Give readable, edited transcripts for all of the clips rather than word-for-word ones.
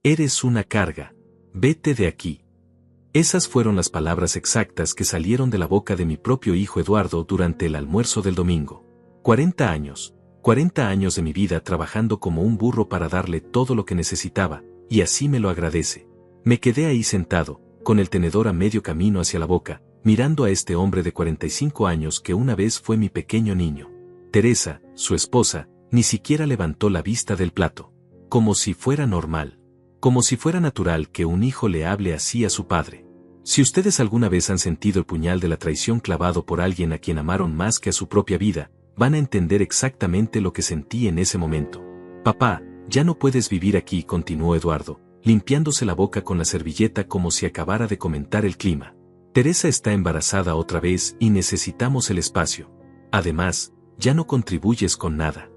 Eres una carga. Vete de aquí. Esas fueron las palabras exactas que salieron de la boca de mi propio hijo Eduardo durante el almuerzo del domingo. 40 años. 40 años de mi vida trabajando como un burro para darle todo lo que necesitaba, y así me lo agradece. Me quedé ahí sentado, con el tenedor a medio camino hacia la boca, mirando a este hombre de 45 años que una vez fue mi pequeño niño. Teresa, su esposa, ni siquiera levantó la vista del plato. Como si fuera normal. Como si fuera natural que un hijo le hable así a su padre. Si ustedes alguna vez han sentido el puñal de la traición clavado por alguien a quien amaron más que a su propia vida, van a entender exactamente lo que sentí en ese momento. Papá, ya no puedes vivir aquí, continuó Eduardo, limpiándose la boca con la servilleta como si acabara de comentar el clima. Teresa está embarazada otra vez y necesitamos el espacio. Además, ya no contribuyes con nada.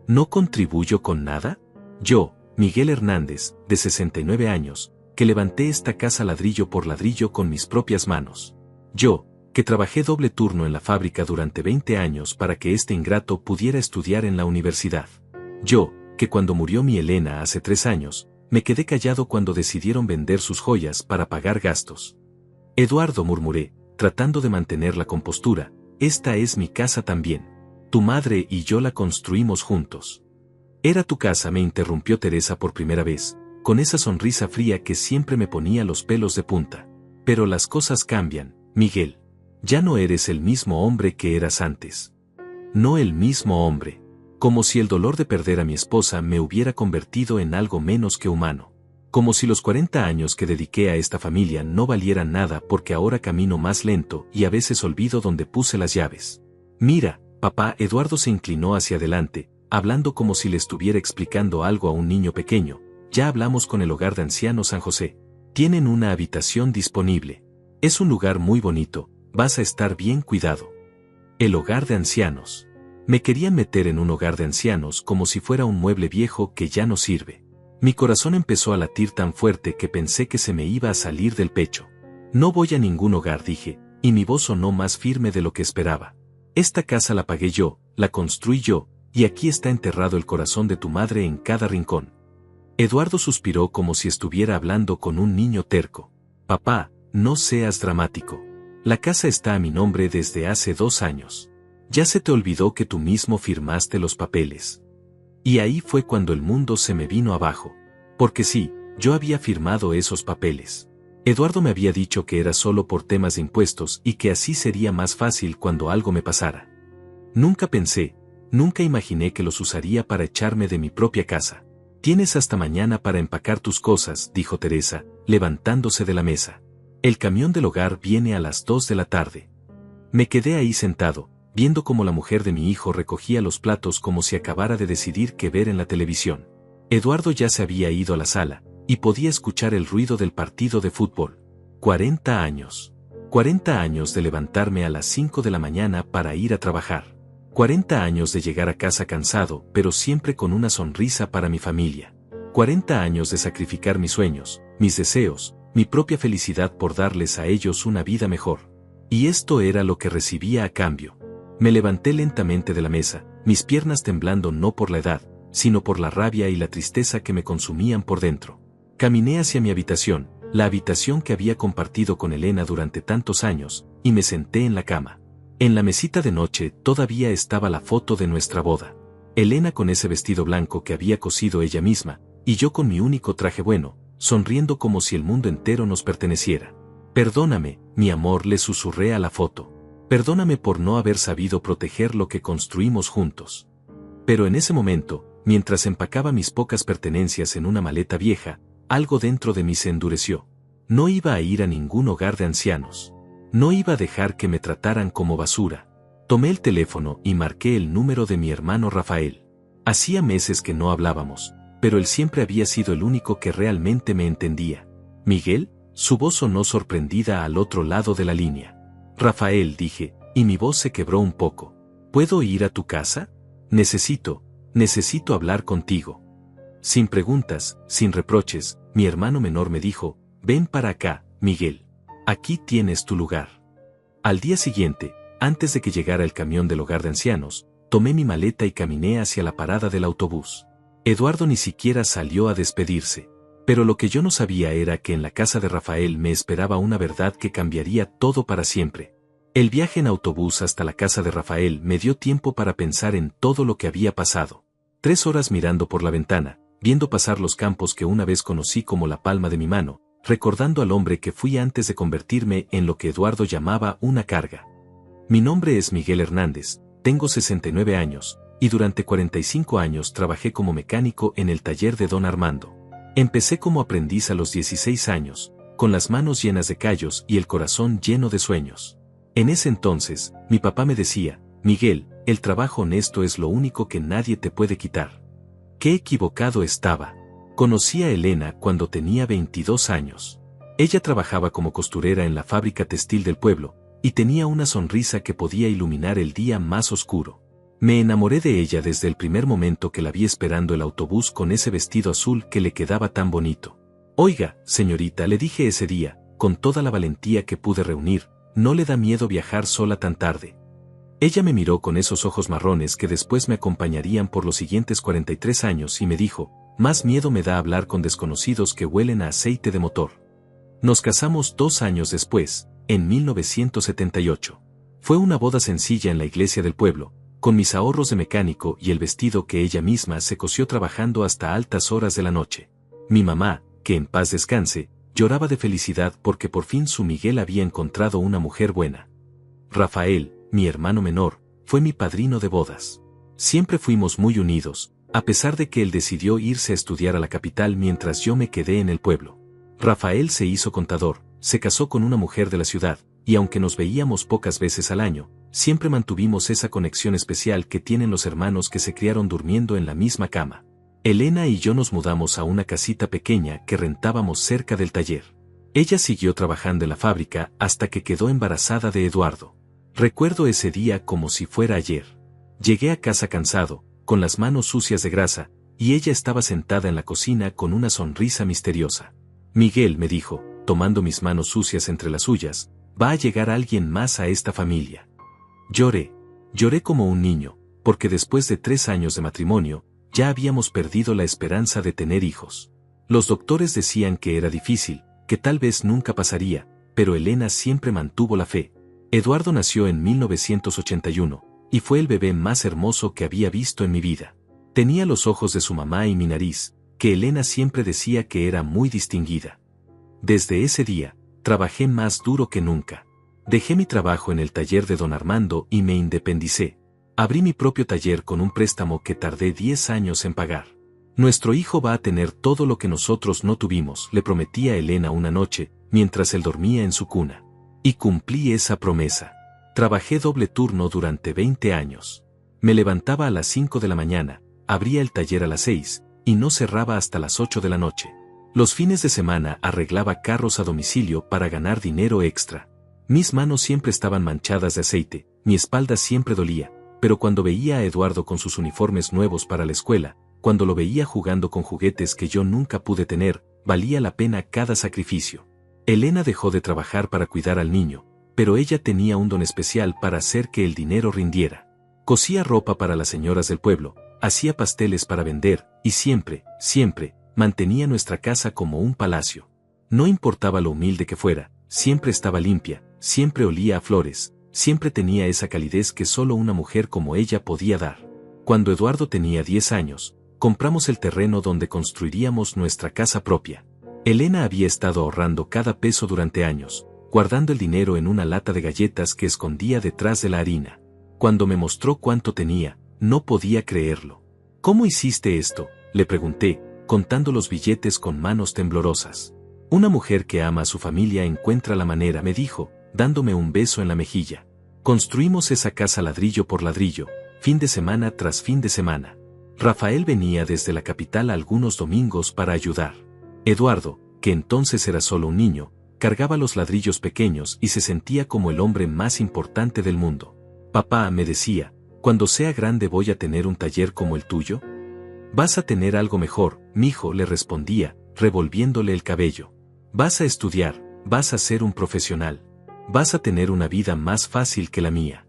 ¿No contribuyo con nada? Yo, Miguel Hernández, de 69 años, que levanté esta casa ladrillo por ladrillo con mis propias manos. Yo, que trabajé doble turno en la fábrica durante 20 años para que este ingrato pudiera estudiar en la universidad. Yo, que cuando murió mi Elena hace 3 años, me quedé callado cuando decidieron vender sus joyas para pagar gastos. Eduardo, murmuré, tratando de mantener la compostura, esta es mi casa también. Tu madre y yo la construimos juntos. Era tu casa, me interrumpió Teresa por primera vez, con esa sonrisa fría que siempre me ponía los pelos de punta. Pero las cosas cambian, Miguel. Ya no eres el mismo hombre que eras antes. No el mismo hombre. Como si el dolor de perder a mi esposa me hubiera convertido en algo menos que humano. Como si los 40 años que dediqué a esta familia no valieran nada porque ahora camino más lento y a veces olvido dónde puse las llaves. Mira, papá. Eduardo se inclinó hacia adelante, hablando como si le estuviera explicando algo a un niño pequeño. Ya hablamos con el hogar de ancianos San José. Tienen una habitación disponible. Es un lugar muy bonito, vas a estar bien cuidado. El hogar de ancianos. Me querían meter en un hogar de ancianos como si fuera un mueble viejo que ya no sirve. Mi corazón empezó a latir tan fuerte que pensé que se me iba a salir del pecho. No voy a ningún hogar, dije, y mi voz sonó más firme de lo que esperaba. Esta casa la pagué yo, la construí yo, y aquí está enterrado el corazón de tu madre en cada rincón. Eduardo suspiró como si estuviera hablando con un niño terco. Papá, no seas dramático. La casa está a mi nombre desde hace 2 años. Ya se te olvidó que tú mismo firmaste los papeles. Y ahí fue cuando el mundo se me vino abajo. Porque sí, yo había firmado esos papeles. Eduardo me había dicho que era solo por temas de impuestos y que así sería más fácil cuando algo me pasara. Nunca pensé, nunca imaginé que los usaría para echarme de mi propia casa. Tienes hasta mañana para empacar tus cosas, dijo Teresa, levantándose de la mesa. El camión del hogar viene a las 2 de la tarde. Me quedé ahí sentado, viendo cómo la mujer de mi hijo recogía los platos como si acabara de decidir qué ver en la televisión. Eduardo ya se había ido a la sala, y podía escuchar el ruido del partido de fútbol. 40 años. 40 años de levantarme a las 5 de la mañana para ir a trabajar. 40 años de llegar a casa cansado, pero siempre con una sonrisa para mi familia. 40 años de sacrificar mis sueños, mis deseos, mi propia felicidad por darles a ellos una vida mejor. Y esto era lo que recibía a cambio. Me levanté lentamente de la mesa, mis piernas temblando no por la edad, sino por la rabia y la tristeza que me consumían por dentro. Caminé hacia mi habitación, la habitación que había compartido con Elena durante tantos años, y me senté en la cama. En la mesita de noche todavía estaba la foto de nuestra boda. Elena con ese vestido blanco que había cosido ella misma, y yo con mi único traje bueno, sonriendo como si el mundo entero nos perteneciera. Perdóname, mi amor, le susurré a la foto. Perdóname por no haber sabido proteger lo que construimos juntos. Pero en ese momento, mientras empacaba mis pocas pertenencias en una maleta vieja, algo dentro de mí se endureció. No iba a ir a ningún hogar de ancianos. No iba a dejar que me trataran como basura. Tomé el teléfono y marqué el número de mi hermano Rafael. Hacía meses que no hablábamos, pero él siempre había sido el único que realmente me entendía. ¿Miguel? Su voz sonó sorprendida al otro lado de la línea. Rafael, dije, y mi voz se quebró un poco. ¿Puedo ir a tu casa? Necesito hablar contigo. Sin preguntas, sin reproches, mi hermano menor me dijo, ven para acá, Miguel. Aquí tienes tu lugar. Al día siguiente, antes de que llegara el camión del hogar de ancianos, tomé mi maleta y caminé hacia la parada del autobús. Eduardo ni siquiera salió a despedirse. Pero lo que yo no sabía era que en la casa de Rafael me esperaba una verdad que cambiaría todo para siempre. El viaje en autobús hasta la casa de Rafael me dio tiempo para pensar en todo lo que había pasado. 3 horas mirando por la ventana, viendo pasar los campos que una vez conocí como la palma de mi mano, recordando al hombre que fui antes de convertirme en lo que Eduardo llamaba una carga. Mi nombre es Miguel Hernández, tengo 69 años, y durante 45 años trabajé como mecánico en el taller de don Armando. Empecé como aprendiz a los 16 años, con las manos llenas de callos y el corazón lleno de sueños. En ese entonces, mi papá me decía, Miguel, el trabajo honesto es lo único que nadie te puede quitar. Qué equivocado estaba. Conocí a Elena cuando tenía 22 años. Ella trabajaba como costurera en la fábrica textil del pueblo, y tenía una sonrisa que podía iluminar el día más oscuro. Me enamoré de ella desde el primer momento que la vi esperando el autobús con ese vestido azul que le quedaba tan bonito. Oiga, señorita, le dije ese día, con toda la valentía que pude reunir, ¿no le da miedo viajar sola tan tarde? Ella me miró con esos ojos marrones que después me acompañarían por los siguientes 43 años y me dijo, más miedo me da hablar con desconocidos que huelen a aceite de motor. Nos casamos 2 años después, en 1978. Fue una boda sencilla en la iglesia del pueblo, con mis ahorros de mecánico y el vestido que ella misma se cosió trabajando hasta altas horas de la noche. Mi mamá, que en paz descanse, lloraba de felicidad porque por fin su Miguel había encontrado una mujer buena. Rafael, mi hermano menor, fue mi padrino de bodas. Siempre fuimos muy unidos, a pesar de que él decidió irse a estudiar a la capital mientras yo me quedé en el pueblo. Rafael se hizo contador, se casó con una mujer de la ciudad, y aunque nos veíamos pocas veces al año, siempre mantuvimos esa conexión especial que tienen los hermanos que se criaron durmiendo en la misma cama. Elena y yo nos mudamos a una casita pequeña que rentábamos cerca del taller. Ella siguió trabajando en la fábrica hasta que quedó embarazada de Eduardo. Recuerdo ese día como si fuera ayer. Llegué a casa cansado, con las manos sucias de grasa, y ella estaba sentada en la cocina con una sonrisa misteriosa. Miguel, me dijo, tomando mis manos sucias entre las suyas, va a llegar alguien más a esta familia. Lloré como un niño, porque después de 3 años de matrimonio, ya habíamos perdido la esperanza de tener hijos. Los doctores decían que era difícil, que tal vez nunca pasaría, pero Elena siempre mantuvo la fe. Eduardo nació en 1981, y fue el bebé más hermoso que había visto en mi vida. Tenía los ojos de su mamá y mi nariz, que Elena siempre decía que era muy distinguida. Desde ese día, trabajé más duro que nunca. Dejé mi trabajo en el taller de don Armando y me independicé. Abrí mi propio taller con un préstamo que tardé 10 años en pagar. Nuestro hijo va a tener todo lo que nosotros no tuvimos, le prometí a Elena una noche, mientras él dormía en su cuna. Y cumplí esa promesa. Trabajé doble turno durante 20 años. Me levantaba a las 5 de la mañana, abría el taller a las 6, y no cerraba hasta las 8 de la noche. Los fines de semana arreglaba carros a domicilio para ganar dinero extra. Mis manos siempre estaban manchadas de aceite, mi espalda siempre dolía, pero cuando veía a Eduardo con sus uniformes nuevos para la escuela, cuando lo veía jugando con juguetes que yo nunca pude tener, valía la pena cada sacrificio. Elena dejó de trabajar para cuidar al niño, pero ella tenía un don especial para hacer que el dinero rindiera. Cosía ropa para las señoras del pueblo, hacía pasteles para vender, y siempre, mantenía nuestra casa como un palacio. No importaba lo humilde que fuera, siempre estaba limpia, siempre olía a flores, siempre tenía esa calidez que solo una mujer como ella podía dar. Cuando Eduardo tenía 10 años, compramos el terreno donde construiríamos nuestra casa propia. Elena había estado ahorrando cada peso durante años, guardando el dinero en una lata de galletas que escondía detrás de la harina. Cuando me mostró cuánto tenía, no podía creerlo. ¿Cómo hiciste esto?, le pregunté, contando los billetes con manos temblorosas. Una mujer que ama a su familia encuentra la manera, me dijo, dándome un beso en la mejilla. Construimos esa casa ladrillo por ladrillo, fin de semana tras fin de semana. Rafael venía desde la capital algunos domingos para ayudar. Eduardo, que entonces era solo un niño, cargaba los ladrillos pequeños y se sentía como el hombre más importante del mundo. Papá, me decía, cuando sea grande voy a tener un taller como el tuyo. Vas a tener algo mejor, mijo, le respondía, revolviéndole el cabello. Vas a estudiar, vas a ser un profesional. Vas a tener una vida más fácil que la mía.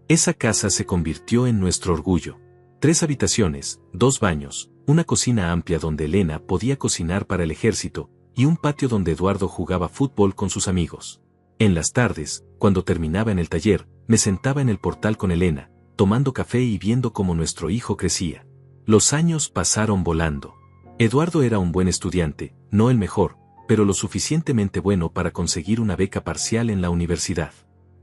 Esa casa se convirtió en nuestro orgullo. 3 habitaciones, 2 baños, una cocina amplia donde Elena podía cocinar para el ejército, y un patio donde Eduardo jugaba fútbol con sus amigos. En las tardes, cuando terminaba en el taller, me sentaba en el portal con Elena, tomando café y viendo cómo nuestro hijo crecía. Los años pasaron volando. Eduardo era un buen estudiante, no el mejor, pero lo suficientemente bueno para conseguir una beca parcial en la universidad.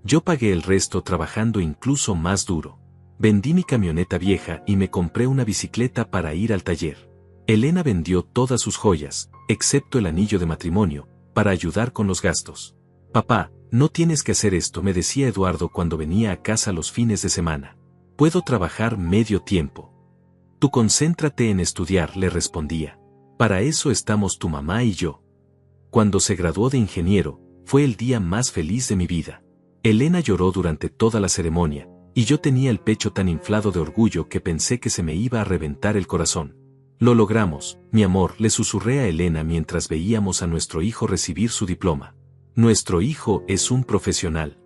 Yo pagué el resto trabajando incluso más duro. Vendí mi camioneta vieja y me compré una bicicleta para ir al taller. Elena vendió todas sus joyas, excepto el anillo de matrimonio, para ayudar con los gastos. Papá, no tienes que hacer esto, me decía Eduardo cuando venía a casa los fines de semana. Puedo trabajar medio tiempo. Tú concéntrate en estudiar, le respondía. Para eso estamos tu mamá y yo. Cuando se graduó de ingeniero, fue el día más feliz de mi vida. Elena lloró durante toda la ceremonia, y yo tenía el pecho tan inflado de orgullo que pensé que se me iba a reventar el corazón. Lo logramos, mi amor, le susurré a Elena mientras veíamos a nuestro hijo recibir su diploma. Nuestro hijo es un profesional.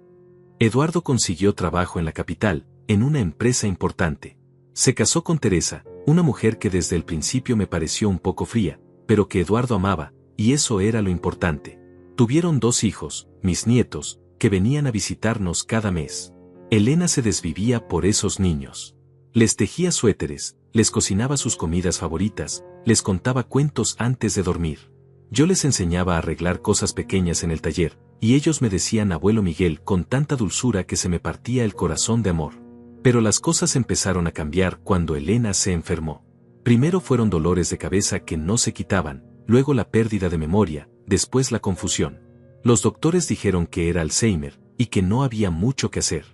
Eduardo consiguió trabajo en la capital, en una empresa importante. Se casó con Teresa, una mujer que desde el principio me pareció un poco fría, pero que Eduardo amaba, y eso era lo importante. Tuvieron 2 hijos, mis nietos, que venían a visitarnos cada mes. Elena se desvivía por esos niños. Les tejía suéteres, les cocinaba sus comidas favoritas, les contaba cuentos antes de dormir. Yo les enseñaba a arreglar cosas pequeñas en el taller, y ellos me decían abuelo Miguel con tanta dulzura que se me partía el corazón de amor. Pero las cosas empezaron a cambiar cuando Elena se enfermó. Primero fueron dolores de cabeza que no se quitaban, luego la pérdida de memoria, después la confusión. Los doctores dijeron que era Alzheimer, y que no había mucho que hacer.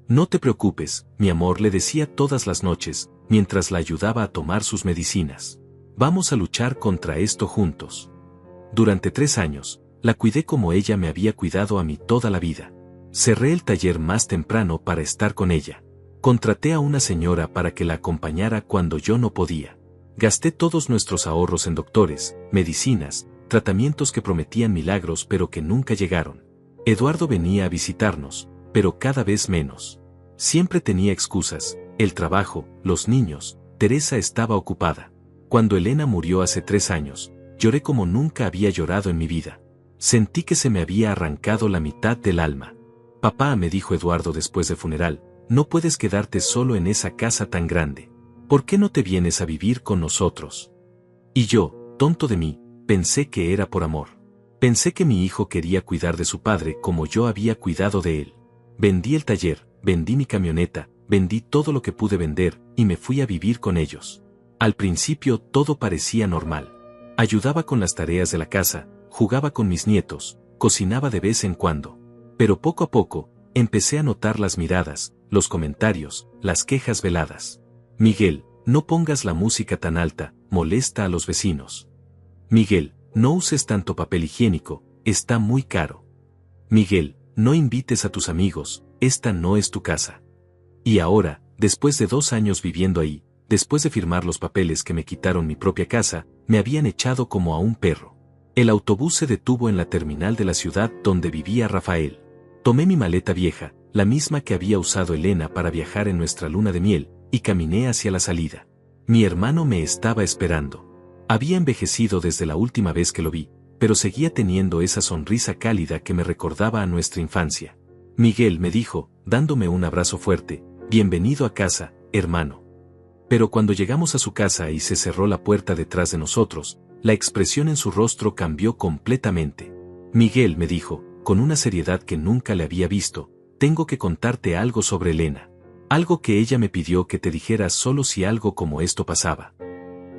No te preocupes, mi amor, le decía todas las noches, mientras la ayudaba a tomar sus medicinas. Vamos a luchar contra esto juntos. Durante 3 años, la cuidé como ella me había cuidado a mí toda la vida. Cerré el taller más temprano para estar con ella. Contraté a una señora para que la acompañara cuando yo no podía. Gasté todos nuestros ahorros en doctores, medicinas, tratamientos que prometían milagros pero que nunca llegaron. Eduardo venía a visitarnos, pero cada vez menos. Siempre tenía excusas, el trabajo, los niños, Teresa estaba ocupada. Cuando Elena murió hace 3 años, lloré como nunca había llorado en mi vida. Sentí que se me había arrancado la mitad del alma. Papá, me dijo Eduardo después del funeral, no puedes quedarte solo en esa casa tan grande. ¿Por qué no te vienes a vivir con nosotros? Y yo, tonto de mí, pensé que era por amor. Pensé que mi hijo quería cuidar de su padre como yo había cuidado de él. Vendí el taller, vendí mi camioneta, vendí todo lo que pude vender, y me fui a vivir con ellos. Al principio todo parecía normal. Ayudaba con las tareas de la casa, jugaba con mis nietos, cocinaba de vez en cuando. Pero poco a poco, empecé a notar las miradas, los comentarios, las quejas veladas. Miguel, no pongas la música tan alta, molesta a los vecinos. Miguel, no uses tanto papel higiénico, está muy caro. Miguel, no invites a tus amigos, esta no es tu casa. Y ahora, después de 2 años viviendo ahí, después de firmar los papeles que me quitaron mi propia casa, me habían echado como a un perro. El autobús se detuvo en la terminal de la ciudad donde vivía Rafael. Tomé mi maleta vieja, la misma que había usado Elena para viajar en nuestra luna de miel, y caminé hacia la salida. Mi hermano me estaba esperando. Había envejecido desde la última vez que lo vi, pero seguía teniendo esa sonrisa cálida que me recordaba a nuestra infancia. Miguel, me dijo, dándome un abrazo fuerte, bienvenido a casa, hermano. Pero cuando llegamos a su casa y se cerró la puerta detrás de nosotros, la expresión en su rostro cambió completamente. Miguel, me dijo, con una seriedad que nunca le había visto, tengo que contarte algo sobre Elena. Algo que ella me pidió que te dijera solo si algo como esto pasaba.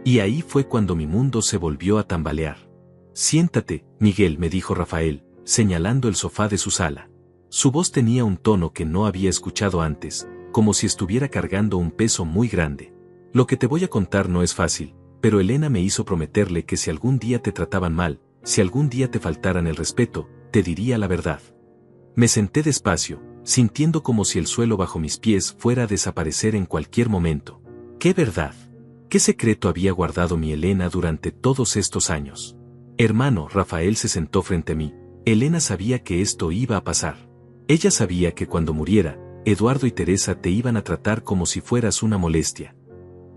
Y ahí fue cuando mi mundo se volvió a tambalear. Siéntate, Miguel, me dijo Rafael, señalando el sofá de su sala. Su voz tenía un tono que no había escuchado antes, como si estuviera cargando un peso muy grande. Lo que te voy a contar no es fácil, pero Elena me hizo prometerle que si algún día te trataban mal, si algún día te faltaran el respeto, te diría la verdad. Me senté despacio, sintiendo como si el suelo bajo mis pies fuera a desaparecer en cualquier momento. ¿Qué verdad? ¿Qué secreto había guardado mi Elena durante todos estos años? Hermano, Rafael se sentó frente a mí. Elena sabía que esto iba a pasar. Ella sabía que cuando muriera, Eduardo y Teresa te iban a tratar como si fueras una molestia.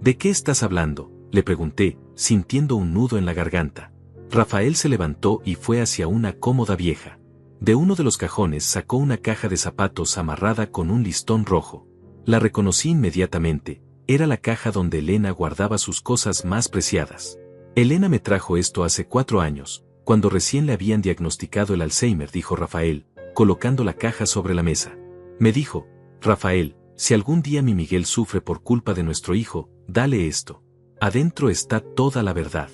¿De qué estás hablando?, le pregunté, sintiendo un nudo en la garganta. Rafael se levantó y fue hacia una cómoda vieja. De uno de los cajones sacó una caja de zapatos amarrada con un listón rojo. La reconocí inmediatamente, era la caja donde Elena guardaba sus cosas más preciadas. Elena me trajo esto hace 4 años, cuando recién le habían diagnosticado el Alzheimer, dijo Rafael, colocando la caja sobre la mesa. Me dijo: Rafael, si algún día mi Miguel sufre por culpa de nuestro hijo, dale esto. Adentro está toda la verdad.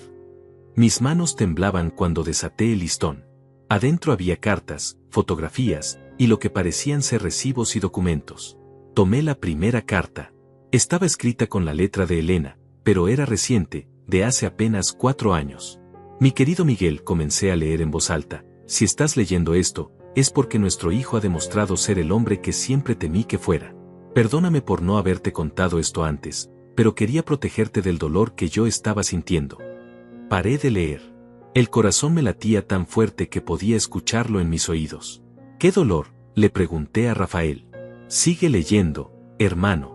Mis manos temblaban cuando desaté el listón. Adentro había cartas, fotografías, y lo que parecían ser recibos y documentos. Tomé la primera carta. Estaba escrita con la letra de Elena, pero era reciente, de hace apenas 4 años. Mi querido Miguel, comencé a leer en voz alta, si estás leyendo esto, es porque nuestro hijo ha demostrado ser el hombre que siempre temí que fuera. Perdóname por no haberte contado esto antes, pero quería protegerte del dolor que yo estaba sintiendo. Paré de leer. El corazón me latía tan fuerte que podía escucharlo en mis oídos. ¿Qué dolor?, le pregunté a Rafael. Sigue leyendo, hermano.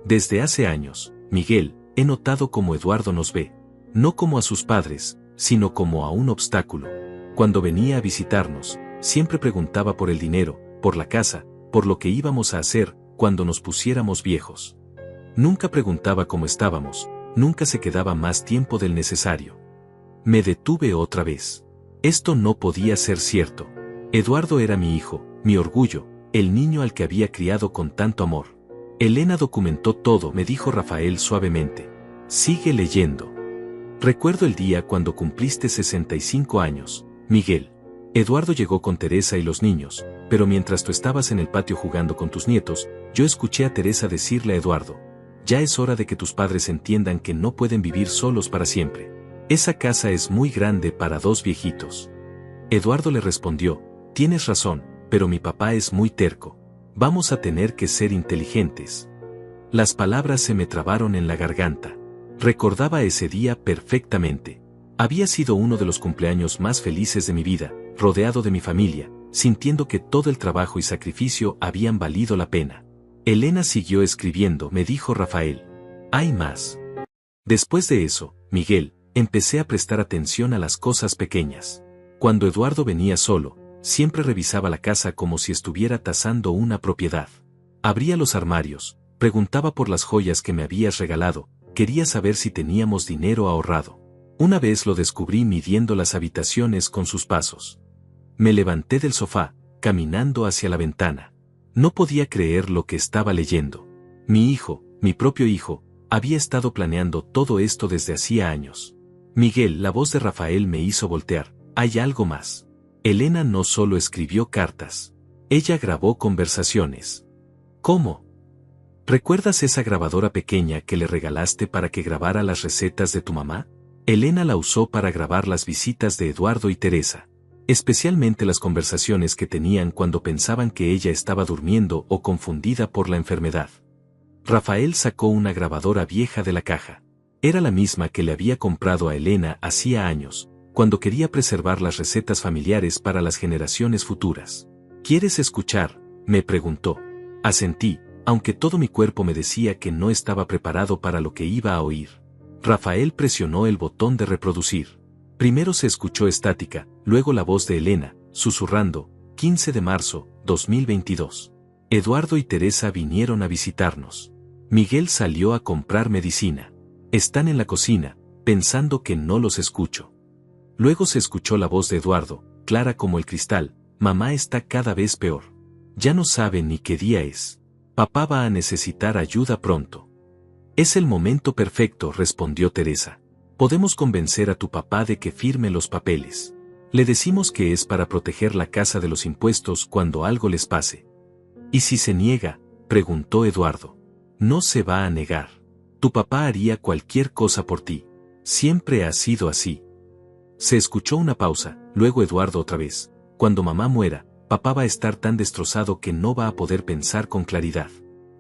Desde hace años, Miguel, he notado cómo Eduardo nos ve. No como a sus padres, sino como a un obstáculo. Cuando venía a visitarnos, siempre preguntaba por el dinero, por la casa, por lo que íbamos a hacer cuando nos pusiéramos viejos. Nunca preguntaba cómo estábamos, nunca se quedaba más tiempo del necesario. Me detuve otra vez. Esto no podía ser cierto. Eduardo era mi hijo, mi orgullo, el niño al que había criado con tanto amor. Elena documentó todo, me dijo Rafael suavemente. Sigue leyendo. Recuerdo el día cuando cumpliste 65 años, Miguel. Eduardo llegó con Teresa y los niños, pero mientras tú estabas en el patio jugando con tus nietos, yo escuché a Teresa decirle a Eduardo: ya es hora de que tus padres entiendan que no pueden vivir solos para siempre. Esa casa es muy grande para 2 viejitos. Eduardo le respondió: tienes razón, pero mi papá es muy terco. Vamos a tener que ser inteligentes. Las palabras se me trabaron en la garganta. Recordaba ese día perfectamente. Había sido uno de los cumpleaños más felices de mi vida, rodeado de mi familia, sintiendo que todo el trabajo y sacrificio habían valido la pena. Elena siguió escribiendo, me dijo Rafael. Hay más. Después de eso, Miguel, empecé a prestar atención a las cosas pequeñas. Cuando Eduardo venía solo, siempre revisaba la casa como si estuviera tasando una propiedad. Abría los armarios, preguntaba por las joyas que me habías regalado, quería saber si teníamos dinero ahorrado. Una vez lo descubrí midiendo las habitaciones con sus pasos. Me levanté del sofá, caminando hacia la ventana. No podía creer lo que estaba leyendo. Mi hijo, mi propio hijo, había estado planeando todo esto desde hacía años. Miguel, la voz de Rafael me hizo voltear. Hay algo más. Elena no solo escribió cartas. Ella grabó conversaciones. ¿Cómo? ¿Recuerdas esa grabadora pequeña que le regalaste para que grabara las recetas de tu mamá? Elena la usó para grabar las visitas de Eduardo y Teresa. Especialmente las conversaciones que tenían cuando pensaban que ella estaba durmiendo o confundida por la enfermedad. Rafael sacó una grabadora vieja de la caja. Era la misma que le había comprado a Elena hacía años, cuando quería preservar las recetas familiares para las generaciones futuras. ¿Quieres escuchar?, me preguntó. Asentí, aunque todo mi cuerpo me decía que no estaba preparado para lo que iba a oír. Rafael presionó el botón de reproducir. Primero se escuchó estática, luego la voz de Elena, susurrando: 15 de marzo, 2022. Eduardo y Teresa vinieron a visitarnos. Miguel salió a comprar medicina. Están en la cocina, pensando que no los escucho. Luego se escuchó la voz de Eduardo, clara como el cristal: mamá está cada vez peor. Ya no sabe ni qué día es. Papá va a necesitar ayuda pronto. Es el momento perfecto, respondió Teresa. Podemos convencer a tu papá de que firme los papeles. Le decimos que es para proteger la casa de los impuestos cuando algo les pase. ¿Y si se niega?, preguntó Eduardo. No se va a negar. Tu papá haría cualquier cosa por ti. Siempre ha sido así. Se escuchó una pausa, luego Eduardo otra vez. Cuando mamá muera, papá va a estar tan destrozado que no va a poder pensar con claridad.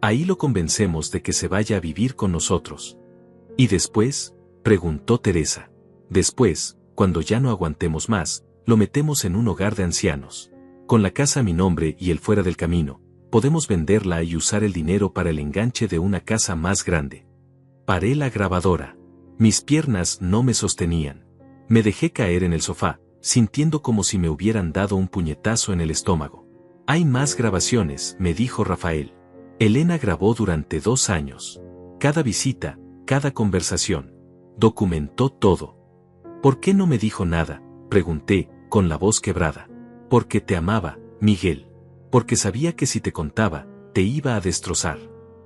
Ahí lo convencemos de que se vaya a vivir con nosotros. ¿Y después?, preguntó Teresa. Después, cuando ya no aguantemos más, lo metemos en un hogar de ancianos. Con la casa a mi nombre y él fuera del camino, podemos venderla y usar el dinero para el enganche de una casa más grande. Paré la grabadora. Mis piernas no me sostenían. Me dejé caer en el sofá, sintiendo como si me hubieran dado un puñetazo en el estómago. Hay más grabaciones, me dijo Rafael. Elena grabó durante 2 años. Cada visita, cada conversación. Documentó todo. ¿Por qué no me dijo nada?, pregunté, con la voz quebrada. Porque te amaba, Miguel. Porque sabía que si te contaba, te iba a destrozar.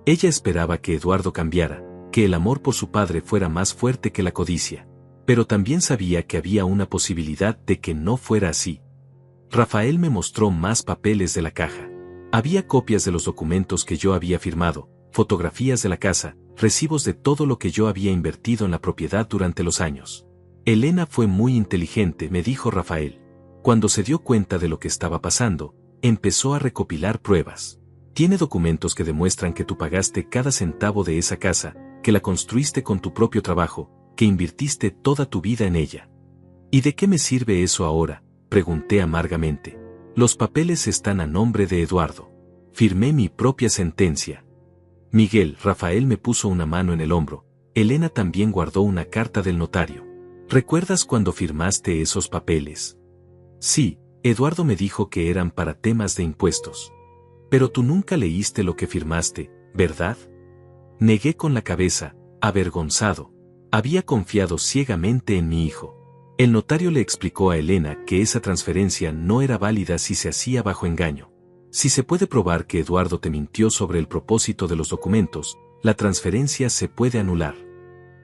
Ella esperaba que Eduardo cambiara, que el amor por su padre fuera más fuerte que la codicia. Pero también sabía que había una posibilidad de que no fuera así. Rafael me mostró más papeles de la caja. Había copias de los documentos que yo había firmado, fotografías de la casa, recibos de todo lo que yo había invertido en la propiedad durante los años. Elena fue muy inteligente, me dijo Rafael. Cuando se dio cuenta de lo que estaba pasando, empezó a recopilar pruebas. Tiene documentos que demuestran que tú pagaste cada centavo de esa casa, que la construiste con tu propio trabajo, que invirtiste toda tu vida en ella. ¿Y de qué me sirve eso ahora?, pregunté amargamente. Los papeles están a nombre de Eduardo. Firmé mi propia sentencia. Miguel, Rafael me puso una mano en el hombro. Elena también guardó una carta del notario. ¿Recuerdas cuando firmaste esos papeles? Sí, Eduardo me dijo que eran para temas de impuestos. Pero tú nunca leíste lo que firmaste, ¿verdad? Negué con la cabeza, avergonzado. Había confiado ciegamente en mi hijo. El notario le explicó a Elena que esa transferencia no era válida si se hacía bajo engaño. Si se puede probar que Eduardo te mintió sobre el propósito de los documentos, la transferencia se puede anular.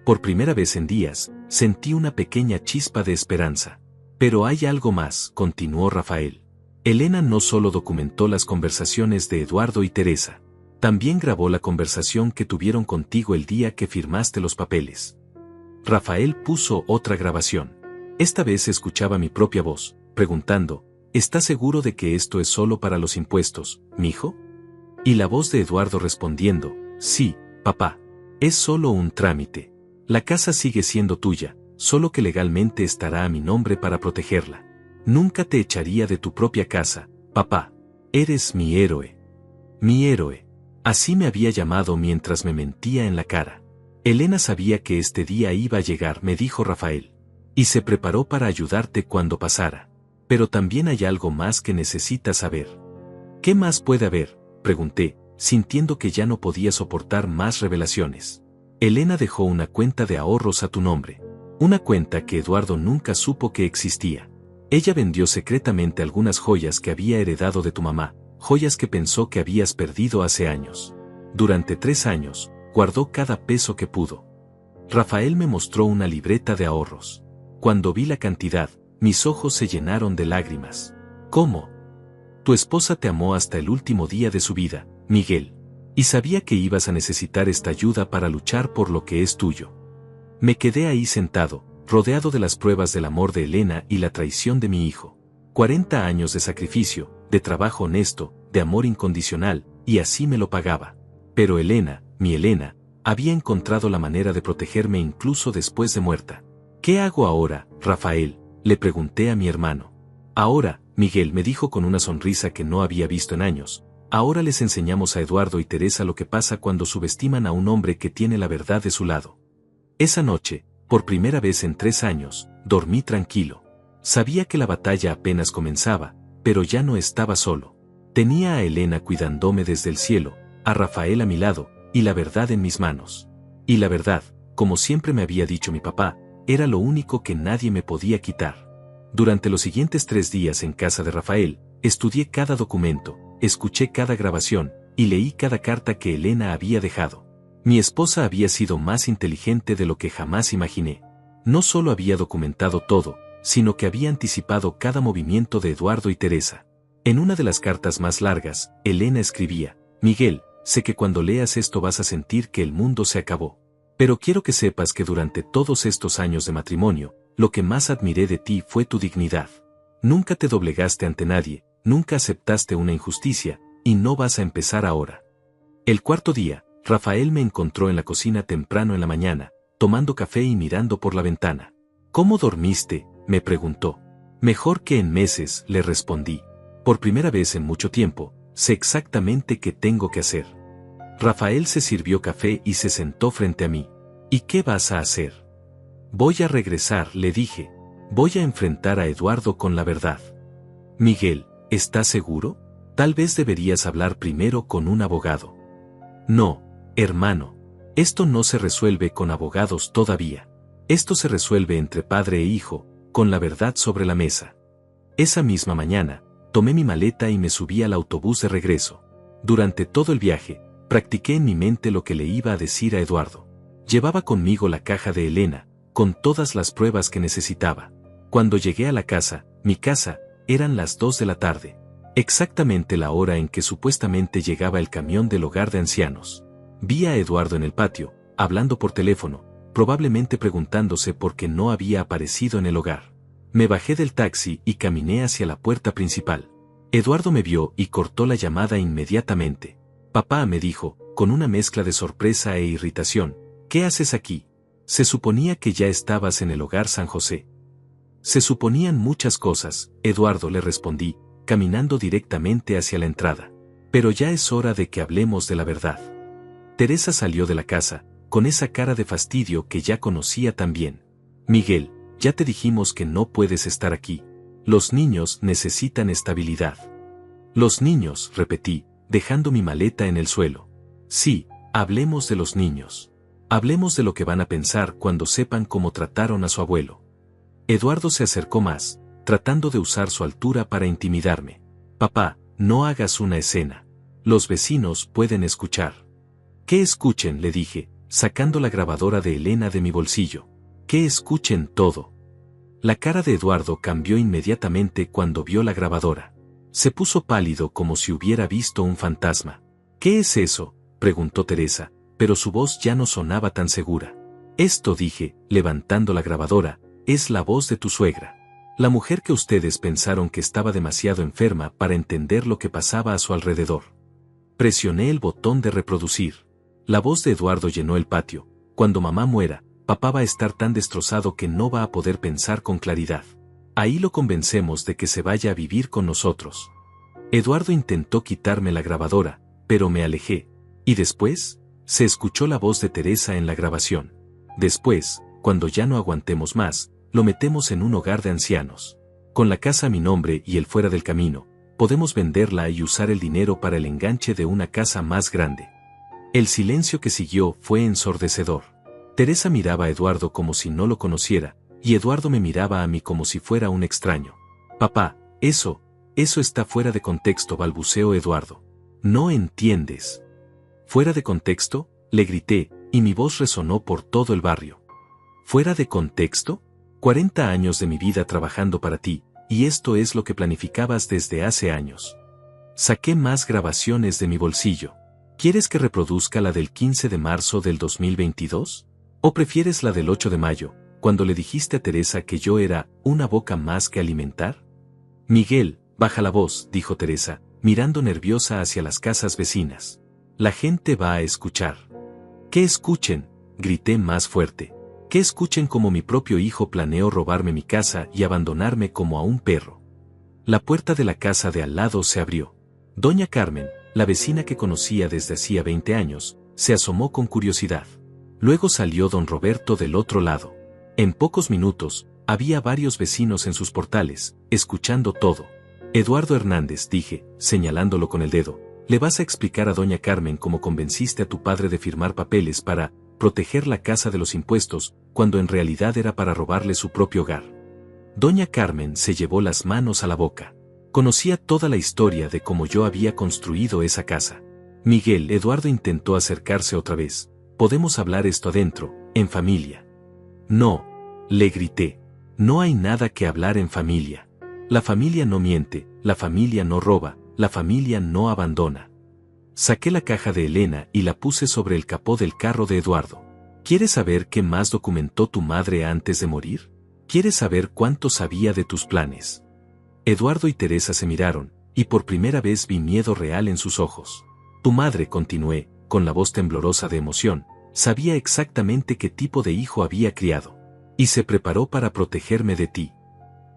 Por primera vez en días, sentí una pequeña chispa de esperanza. Pero hay algo más, continuó Rafael. Elena no solo documentó las conversaciones de Eduardo y Teresa, también grabó la conversación que tuvieron contigo el día que firmaste los papeles. Rafael puso otra grabación. Esta vez escuchaba mi propia voz, preguntando, ¿estás seguro de que esto es solo para los impuestos, mijo? Y la voz de Eduardo respondiendo, sí, papá. Es solo un trámite. La casa sigue siendo tuya, solo que legalmente estará a mi nombre para protegerla. Nunca te echaría de tu propia casa, papá. Eres mi héroe. Mi héroe. Así me había llamado mientras me mentía en la cara. Elena sabía que este día iba a llegar, me dijo Rafael. Y se preparó para ayudarte cuando pasara. Pero también hay algo más que necesitas saber. ¿Qué más puede haber?, pregunté, sintiendo que ya no podía soportar más revelaciones. Elena dejó una cuenta de ahorros a tu nombre. Una cuenta que Eduardo nunca supo que existía. Ella vendió secretamente algunas joyas que había heredado de tu mamá, joyas que pensó que habías perdido hace años. Durante 3 años, guardó cada peso que pudo. Rafael me mostró una libreta de ahorros. Cuando vi la cantidad, mis ojos se llenaron de lágrimas. ¿Cómo? Tu esposa te amó hasta el último día de su vida, Miguel. Y sabía que ibas a necesitar esta ayuda para luchar por lo que es tuyo. Me quedé ahí sentado, rodeado de las pruebas del amor de Elena y la traición de mi hijo. 40 años de sacrificio, de trabajo honesto, de amor incondicional, y así me lo pagaba. Pero Elena, mi Elena, había encontrado la manera de protegerme incluso después de muerta. ¿Qué hago ahora, Rafael?, le pregunté a mi hermano. Ahora, Miguel, me dijo con una sonrisa que no había visto en años, ahora les enseñamos a Eduardo y Teresa lo que pasa cuando subestiman a un hombre que tiene la verdad de su lado. Esa noche, por primera vez en 3 años, dormí tranquilo. Sabía que la batalla apenas comenzaba, pero ya no estaba solo. Tenía a Elena cuidándome desde el cielo, a Rafael a mi lado, y la verdad en mis manos. Y la verdad, como siempre me había dicho mi papá, era lo único que nadie me podía quitar. Durante los siguientes 3 días en casa de Rafael, estudié cada documento, escuché cada grabación, y leí cada carta que Elena había dejado. Mi esposa había sido más inteligente de lo que jamás imaginé. No solo había documentado todo, sino que había anticipado cada movimiento de Eduardo y Teresa. En una de las cartas más largas, Elena escribía, Miguel, sé que cuando leas esto vas a sentir que el mundo se acabó. Pero quiero que sepas que durante todos estos años de matrimonio, lo que más admiré de ti fue tu dignidad. Nunca te doblegaste ante nadie, nunca aceptaste una injusticia, y no vas a empezar ahora. El 4.º día, Rafael me encontró en la cocina temprano en la mañana, tomando café y mirando por la ventana. ¿Cómo dormiste?, me preguntó. Mejor que en meses, le respondí. Por primera vez en mucho tiempo, sé exactamente qué tengo que hacer. Rafael se sirvió café y se sentó frente a mí. ¿Y qué vas a hacer? Voy a regresar, le dije. Voy a enfrentar a Eduardo con la verdad. Miguel, ¿estás seguro? Tal vez deberías hablar primero con un abogado. No, hermano. Esto no se resuelve con abogados todavía. Esto se resuelve entre padre e hijo, con la verdad sobre la mesa. Esa misma mañana, tomé mi maleta y me subí al autobús de regreso. Durante todo el viaje, practiqué en mi mente lo que le iba a decir a Eduardo. Llevaba conmigo la caja de Elena, con todas las pruebas que necesitaba. Cuando llegué a la casa, mi casa, eran las 2 de la tarde. Exactamente la hora en que supuestamente llegaba el camión del hogar de ancianos. Vi a Eduardo en el patio, hablando por teléfono, probablemente preguntándose por qué no había aparecido en el hogar. Me bajé del taxi y caminé hacia la puerta principal. Eduardo me vio y cortó la llamada inmediatamente. Papá, me dijo, con una mezcla de sorpresa e irritación, ¿qué haces aquí? Se suponía que ya estabas en el hogar San José. Se suponían muchas cosas, Eduardo, le respondí, caminando directamente hacia la entrada. Pero ya es hora de que hablemos de la verdad. Teresa salió de la casa, con esa cara de fastidio que ya conocía tan bien. Miguel, ya te dijimos que no puedes estar aquí. Los niños necesitan estabilidad. Los niños, repetí, dejando mi maleta en el suelo. Sí, hablemos de los niños. Hablemos de lo que van a pensar cuando sepan cómo trataron a su abuelo. Eduardo se acercó más, tratando de usar su altura para intimidarme. Papá, no hagas una escena. Los vecinos pueden escuchar. Que escuchen, le dije, sacando la grabadora de Elena de mi bolsillo. Que escuchen todo. La cara de Eduardo cambió inmediatamente cuando vio la grabadora. Se puso pálido como si hubiera visto un fantasma. ¿Qué es eso?, preguntó Teresa, pero su voz ya no sonaba tan segura. Esto, dije, levantando la grabadora, es la voz de tu suegra. La mujer que ustedes pensaron que estaba demasiado enferma para entender lo que pasaba a su alrededor. Presioné el botón de reproducir. La voz de Eduardo llenó el patio. Cuando mamá muera, papá va a estar tan destrozado que no va a poder pensar con claridad. Ahí lo convencemos de que se vaya a vivir con nosotros. Eduardo intentó quitarme la grabadora, pero me alejé. ¿Y después? Se escuchó la voz de Teresa en la grabación. Después, cuando ya no aguantemos más, lo metemos en un hogar de ancianos. Con la casa a mi nombre y el fuera del camino, podemos venderla y usar el dinero para el enganche de una casa más grande. El silencio que siguió fue ensordecedor. Teresa miraba a Eduardo como si no lo conociera, y Eduardo me miraba a mí como si fuera un extraño. Papá, eso está fuera de contexto, balbuceó Eduardo. ¿No entiendes? ¿Fuera de contexto?, le grité, y mi voz resonó por todo el barrio. ¿Fuera de contexto? 40 años de mi vida trabajando para ti, y esto es lo que planificabas desde hace años. Saqué más grabaciones de mi bolsillo. ¿Quieres que reproduzca la del 15 de marzo del 2022? ¿O prefieres la del 8 de mayo, cuando le dijiste a Teresa que yo era una boca más que alimentar? Miguel, baja la voz, dijo Teresa, mirando nerviosa hacia las casas vecinas. La gente va a escuchar. Que escuchen, grité más fuerte. Que escuchen cómo mi propio hijo planeó robarme mi casa y abandonarme como a un perro. La puerta de la casa de al lado se abrió. Doña Carmen, la vecina que conocía desde hacía 20 años, se asomó con curiosidad. Luego salió don Roberto del otro lado. En pocos minutos, había varios vecinos en sus portales, escuchando todo. Eduardo Hernández, dije, señalándolo con el dedo, le vas a explicar a doña Carmen cómo convenciste a tu padre de firmar papeles para proteger la casa de los impuestos, cuando en realidad era para robarle su propio hogar. Doña Carmen se llevó las manos a la boca. Conocía toda la historia de cómo yo había construido esa casa. Miguel, Eduardo intentó acercarse otra vez. Podemos hablar esto adentro, en familia. No, le grité. No hay nada que hablar en familia. La familia no miente, la familia no roba, la familia no abandona. Saqué la caja de Elena y la puse sobre el capó del carro de Eduardo. ¿Quieres saber qué más documentó tu madre antes de morir? ¿Quieres saber cuánto sabía de tus planes? Eduardo y Teresa se miraron, y por primera vez vi miedo real en sus ojos. Tu madre, continué, con la voz temblorosa de emoción, sabía exactamente qué tipo de hijo había criado. Y se preparó para protegerme de ti.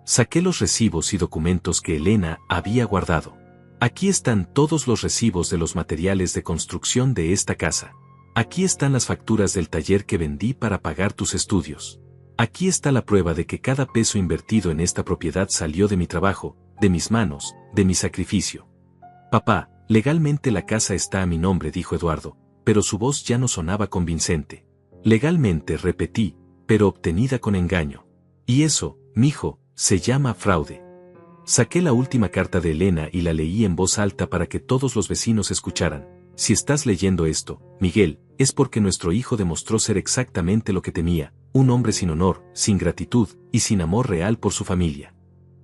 Saqué los recibos y documentos que Elena había guardado. Aquí están todos los recibos de los materiales de construcción de esta casa. Aquí están las facturas del taller que vendí para pagar tus estudios. Aquí está la prueba de que cada peso invertido en esta propiedad salió de mi trabajo, de mis manos, de mi sacrificio. Papá, legalmente la casa está a mi nombre, dijo Eduardo, pero su voz ya no sonaba convincente. Legalmente, repetí, pero obtenida con engaño. Y eso, mijo, se llama fraude. Saqué la última carta de Elena y la leí en voz alta para que todos los vecinos escucharan. Si estás leyendo esto, Miguel, es porque nuestro hijo demostró ser exactamente lo que temía, un hombre sin honor, sin gratitud y sin amor real por su familia.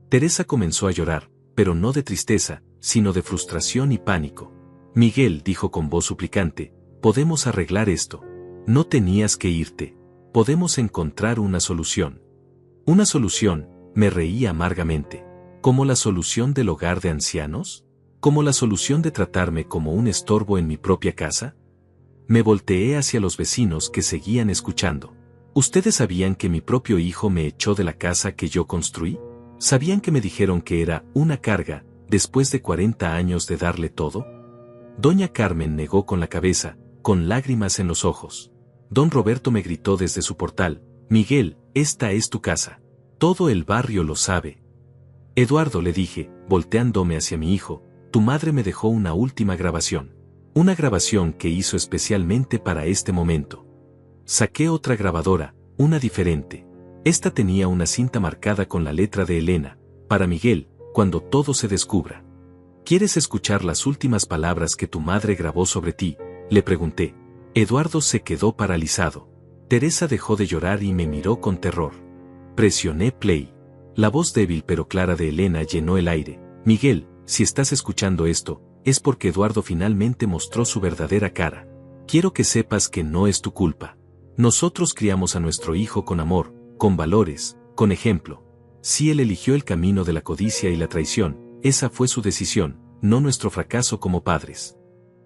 Teresa comenzó a llorar, pero no de tristeza, sino de frustración y pánico. Miguel, dijo con voz suplicante, podemos arreglar esto. No tenías que irte. Podemos encontrar una solución. ¿Una solución? Me reí amargamente. ¿Como la solución del hogar de ancianos? ¿Como la solución de tratarme como un estorbo en mi propia casa? Me volteé hacia los vecinos que seguían escuchando. ¿Ustedes sabían que mi propio hijo me echó de la casa que yo construí? ¿Sabían que me dijeron que era una carga, después de 40 años de darle todo? Doña Carmen negó con la cabeza, con lágrimas en los ojos. Don Roberto me gritó desde su portal, Miguel, esta es tu casa. Todo el barrio lo sabe. Eduardo, le dije, volteándome hacia mi hijo, tu madre me dejó una última grabación. Una grabación que hizo especialmente para este momento. Saqué otra grabadora, una diferente. Esta tenía una cinta marcada con la letra de Elena, para Miguel, cuando todo se descubra. ¿Quieres escuchar las últimas palabras que tu madre grabó sobre ti?, le pregunté. Eduardo se quedó paralizado. Teresa dejó de llorar y me miró con terror. Presioné play. La voz débil pero clara de Elena llenó el aire. Miguel, si estás escuchando esto, es porque Eduardo finalmente mostró su verdadera cara. Quiero que sepas que no es tu culpa. Nosotros criamos a nuestro hijo con amor, con valores, con ejemplo. Si él eligió el camino de la codicia y la traición, esa fue su decisión, no nuestro fracaso como padres.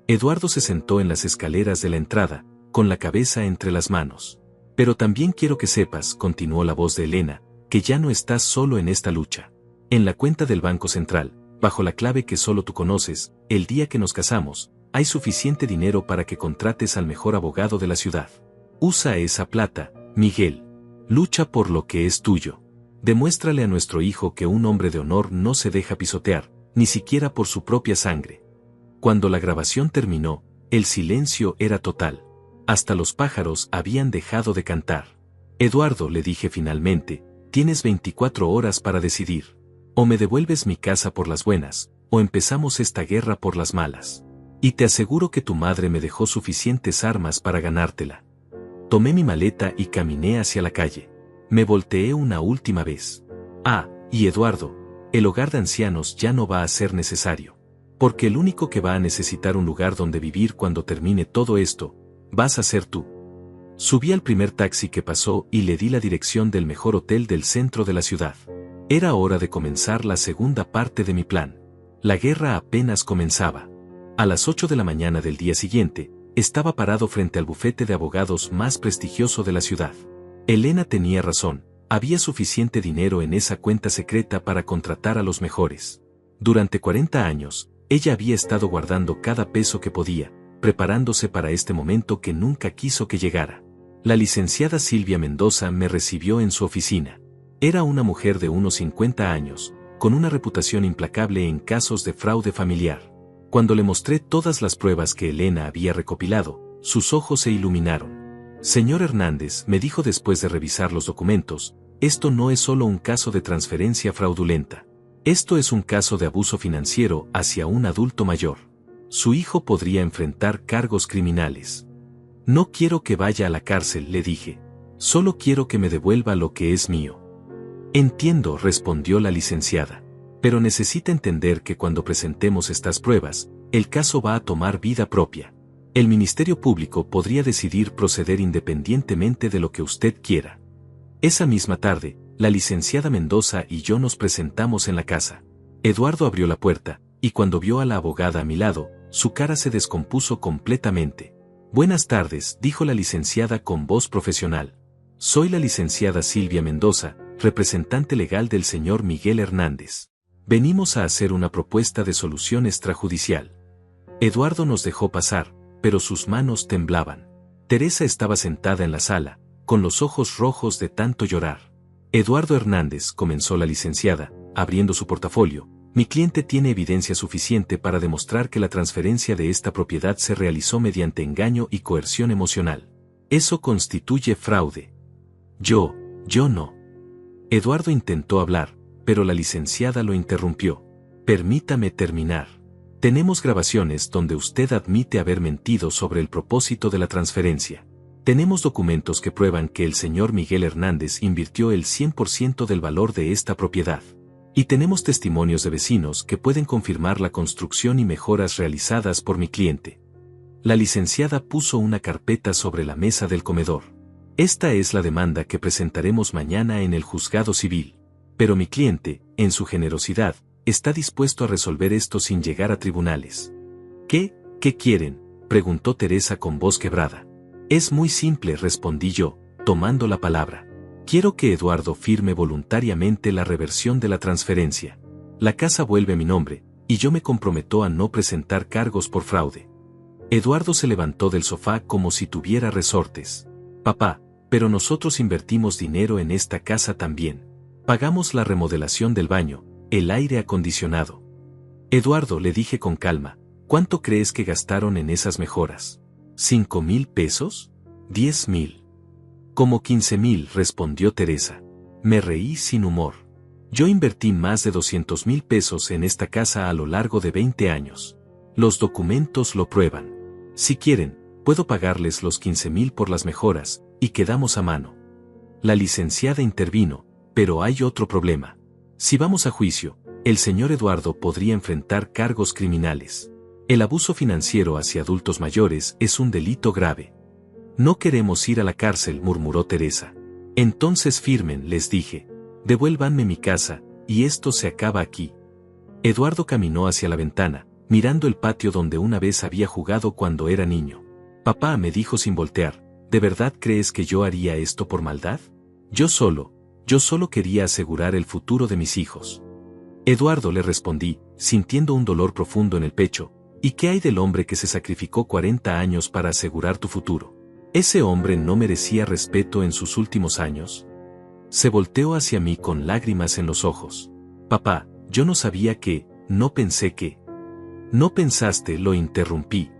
Eduardo se sentó en las escaleras de la entrada, con la cabeza entre las manos. Pero también quiero que sepas, continuó la voz de Elena, que ya no estás solo en esta lucha. En la cuenta del Banco Central, bajo la clave que solo tú conoces, el día que nos casamos, hay suficiente dinero para que contrates al mejor abogado de la ciudad. Usa esa plata, Miguel. Lucha por lo que es tuyo. Demuéstrale a nuestro hijo que un hombre de honor no se deja pisotear, ni siquiera por su propia sangre. Cuando la grabación terminó, el silencio era total. Hasta los pájaros habían dejado de cantar. Eduardo, le dije finalmente, tienes 24 horas para decidir. O me devuelves mi casa por las buenas, o empezamos esta guerra por las malas. Y te aseguro que tu madre me dejó suficientes armas para ganártela. Tomé mi maleta y caminé hacia la calle. Me volteé una última vez. Ah, y Eduardo, el hogar de ancianos ya no va a ser necesario. Porque el único que va a necesitar un lugar donde vivir cuando termine todo esto, vas a ser tú. Subí al primer taxi que pasó y le di la dirección del mejor hotel del centro de la ciudad. Era hora de comenzar la segunda parte de mi plan. La guerra apenas comenzaba. A las 8 de la mañana del día siguiente, estaba parado frente al bufete de abogados más prestigioso de la ciudad. Elena tenía razón, había suficiente dinero en esa cuenta secreta para contratar a los mejores. Durante 40 años, ella había estado guardando cada peso que podía, preparándose para este momento que nunca quiso que llegara. La licenciada Silvia Mendoza me recibió en su oficina. Era una mujer de unos 50 años, con una reputación implacable en casos de fraude familiar. Cuando le mostré todas las pruebas que Elena había recopilado, sus ojos se iluminaron. Señor Hernández, me dijo después de revisar los documentos, esto no es solo un caso de transferencia fraudulenta. Esto es un caso de abuso financiero hacia un adulto mayor. Su hijo podría enfrentar cargos criminales. No quiero que vaya a la cárcel, le dije. Solo quiero que me devuelva lo que es mío. Entiendo, respondió la licenciada. Pero necesita entender que cuando presentemos estas pruebas, el caso va a tomar vida propia. El Ministerio Público podría decidir proceder independientemente de lo que usted quiera. Esa misma tarde, la licenciada Mendoza y yo nos presentamos en la casa. Eduardo abrió la puerta, y cuando vio a la abogada a mi lado, su cara se descompuso completamente. Buenas tardes, dijo la licenciada con voz profesional. Soy la licenciada Silvia Mendoza, representante legal del señor Miguel Hernández. Venimos a hacer una propuesta de solución extrajudicial. Eduardo nos dejó pasar, pero sus manos temblaban. Teresa estaba sentada en la sala, con los ojos rojos de tanto llorar. Eduardo Hernández, comenzó la licenciada, abriendo su portafolio. Mi cliente tiene evidencia suficiente para demostrar que la transferencia de esta propiedad se realizó mediante engaño y coerción emocional. Eso constituye fraude. Yo no. Eduardo intentó hablar, pero la licenciada lo interrumpió. Permítame terminar. Tenemos grabaciones donde usted admite haber mentido sobre el propósito de la transferencia. Tenemos documentos que prueban que el señor Miguel Hernández invirtió el 100% del valor de esta propiedad. Y tenemos testimonios de vecinos que pueden confirmar la construcción y mejoras realizadas por mi cliente. La licenciada puso una carpeta sobre la mesa del comedor. Esta es la demanda que presentaremos mañana en el juzgado civil. Pero mi cliente, en su generosidad, está dispuesto a resolver esto sin llegar a tribunales. ¿Qué quieren?, preguntó Teresa con voz quebrada. Es muy simple, respondí yo, tomando la palabra. Quiero que Eduardo firme voluntariamente la reversión de la transferencia. La casa vuelve a mi nombre, y yo me comprometo a no presentar cargos por fraude. Eduardo se levantó del sofá como si tuviera resortes. Papá, pero nosotros invertimos dinero en esta casa también. Pagamos la remodelación del baño, el aire acondicionado. Eduardo, le dije con calma, ¿cuánto crees que gastaron en esas mejoras? ¿5,000 pesos? ¿10,000? Como 15,000, respondió Teresa. Me reí sin humor. Yo invertí más de 200,000 pesos en esta casa a lo largo de 20 años. Los documentos lo prueban. Si quieren, puedo pagarles los 15,000 por las mejoras, y quedamos a mano. La licenciada intervino, pero hay otro problema. Si vamos a juicio, el señor Eduardo podría enfrentar cargos criminales. El abuso financiero hacia adultos mayores es un delito grave. No queremos ir a la cárcel, murmuró Teresa. Entonces firmen, les dije. Devuélvanme mi casa, y esto se acaba aquí. Eduardo caminó hacia la ventana, mirando el patio donde una vez había jugado cuando era niño. Papá, me dijo sin voltear, ¿de verdad crees que yo haría esto por maldad? Yo solo quería asegurar el futuro de mis hijos. Eduardo, le respondí, sintiendo un dolor profundo en el pecho, ¿y qué hay del hombre que se sacrificó 40 años para asegurar tu futuro? ¿Ese hombre no merecía respeto en sus últimos años? Se volteó hacia mí con lágrimas en los ojos. Papá, yo no sabía que, no pensé que. No pensaste, lo interrumpí.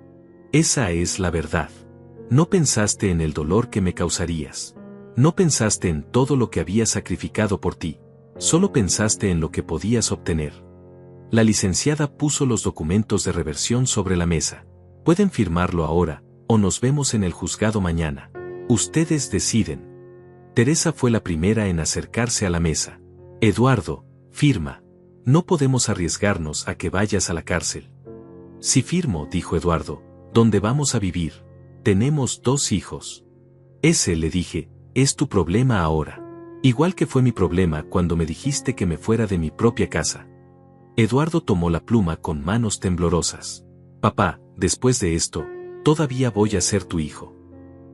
Esa es la verdad. No pensaste en el dolor que me causarías. No pensaste en todo lo que había sacrificado por ti. Solo pensaste en lo que podías obtener. La licenciada puso los documentos de reversión sobre la mesa. Pueden firmarlo ahora, o nos vemos en el juzgado mañana. Ustedes deciden. Teresa fue la primera en acercarse a la mesa. Eduardo, firma. No podemos arriesgarnos a que vayas a la cárcel. Si firmo, dijo Eduardo, ¿dónde vamos a vivir? Tenemos 2 hijos. Ese, le dije, es tu problema ahora. Igual que fue mi problema cuando me dijiste que me fuera de mi propia casa. Eduardo tomó la pluma con manos temblorosas. Papá, después de esto, todavía voy a ser tu hijo.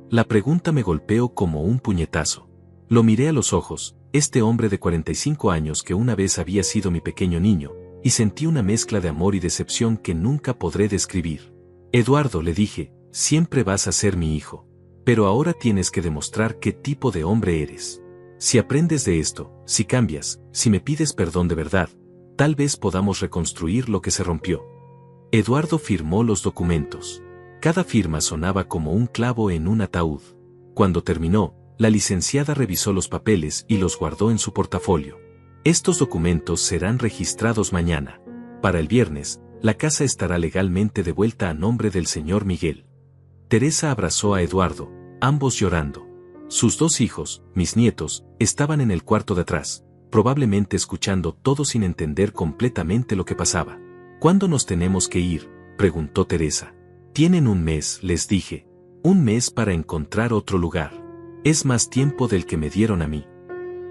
La pregunta me golpeó como un puñetazo. Lo miré a los ojos, este hombre de 45 años que una vez había sido mi pequeño niño, y sentí una mezcla de amor y decepción que nunca podré describir. Eduardo, le dije, siempre vas a ser mi hijo. Pero ahora tienes que demostrar qué tipo de hombre eres. Si aprendes de esto, si cambias, si me pides perdón de verdad, tal vez podamos reconstruir lo que se rompió. Eduardo firmó los documentos. Cada firma sonaba como un clavo en un ataúd. Cuando terminó, la licenciada revisó los papeles y los guardó en su portafolio. Estos documentos serán registrados mañana. Para el viernes, la casa estará legalmente de vuelta a nombre del señor Miguel. Teresa abrazó a Eduardo, ambos llorando. Sus 2 hijos, mis nietos, estaban en el cuarto de atrás, probablemente escuchando todo sin entender completamente lo que pasaba. ¿Cuándo nos tenemos que ir?, preguntó Teresa. Tienen 1 mes, les dije. 1 mes para encontrar otro lugar. Es más tiempo del que me dieron a mí.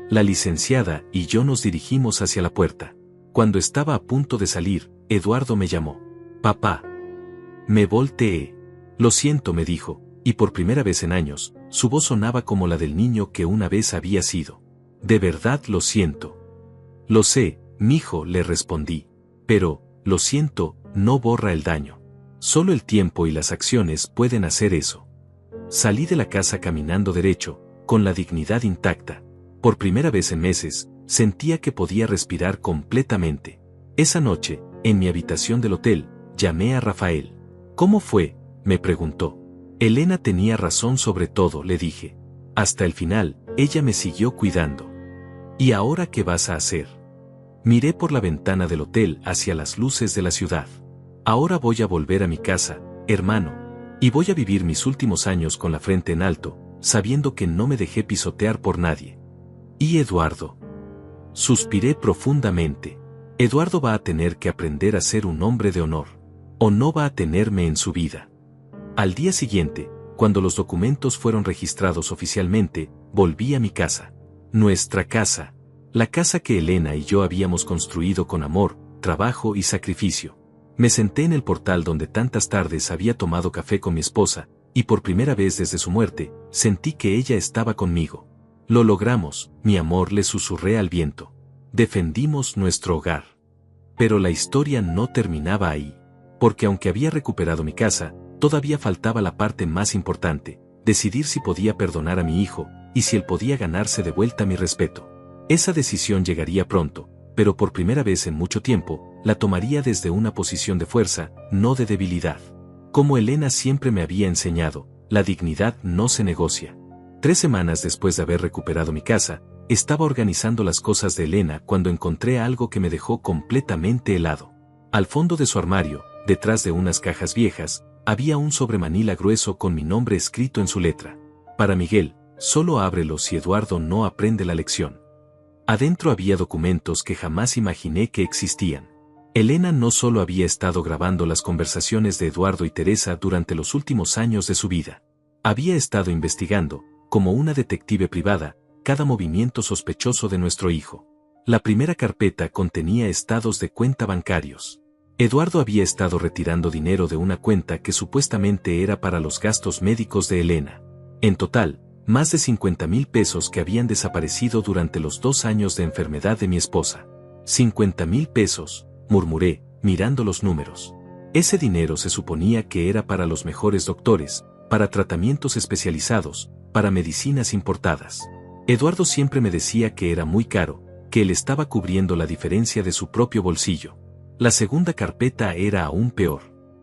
La licenciada y yo nos dirigimos hacia la puerta. Cuando estaba a punto de salir, Eduardo me llamó. Papá. Me volteé. Lo siento, me dijo, y por primera vez en años, su voz sonaba como la del niño que una vez había sido. De verdad lo siento. Lo sé, mijo, le respondí. Pero, lo siento, no borra el daño. Solo el tiempo y las acciones pueden hacer eso. Salí de la casa caminando derecho, con la dignidad intacta. Por primera vez en meses, sentía que podía respirar completamente. Esa noche, en mi habitación del hotel, llamé a Rafael. ¿Cómo fue?, me preguntó. Elena tenía razón sobre todo, le dije. Hasta el final, ella me siguió cuidando. ¿Y ahora qué vas a hacer? Miré por la ventana del hotel hacia las luces de la ciudad. Ahora voy a volver a mi casa, hermano. Y voy a vivir mis últimos años con la frente en alto, sabiendo que no me dejé pisotear por nadie. ¿Y Eduardo? Suspiré profundamente. Eduardo va a tener que aprender a ser un hombre de honor. O no va a tenerme en su vida. Al día siguiente, cuando los documentos fueron registrados oficialmente, volví a mi casa. Nuestra casa. La casa que Elena y yo habíamos construido con amor, trabajo y sacrificio. Me senté en el portal donde tantas tardes había tomado café con mi esposa, y por primera vez desde su muerte, sentí que ella estaba conmigo. Lo logramos, mi amor, le susurré al viento. Defendimos nuestro hogar. Pero la historia no terminaba ahí. Porque aunque había recuperado mi casa, todavía faltaba la parte más importante, decidir si podía perdonar a mi hijo, y si él podía ganarse de vuelta mi respeto. Esa decisión llegaría pronto, pero por primera vez en mucho tiempo, la tomaría desde una posición de fuerza, no de debilidad. Como Elena siempre me había enseñado, la dignidad no se negocia. 3 semanas después de haber recuperado mi casa, estaba organizando las cosas de Elena cuando encontré algo que me dejó completamente helado. Al fondo de su armario, detrás de unas cajas viejas, había un sobremanila grueso con mi nombre escrito en su letra. Para Miguel, solo ábrelo si Eduardo no aprende la lección. Adentro había documentos que jamás imaginé que existían. Elena no solo había estado grabando las conversaciones de Eduardo y Teresa durante los últimos años de su vida. Había estado investigando, como una detective privada, cada movimiento sospechoso de nuestro hijo. La primera carpeta contenía estados de cuenta bancarios. Eduardo había estado retirando dinero de una cuenta que supuestamente era para los gastos médicos de Elena. En total, más de 50,000 pesos que habían desaparecido durante los 2 años de enfermedad de mi esposa. 50,000 pesos, murmuré, mirando los números. Ese dinero se suponía que era para los mejores doctores, para tratamientos especializados, para medicinas importadas. Eduardo siempre me decía que era muy caro, que él estaba cubriendo la diferencia de su propio bolsillo. La segunda carpeta era aún peor.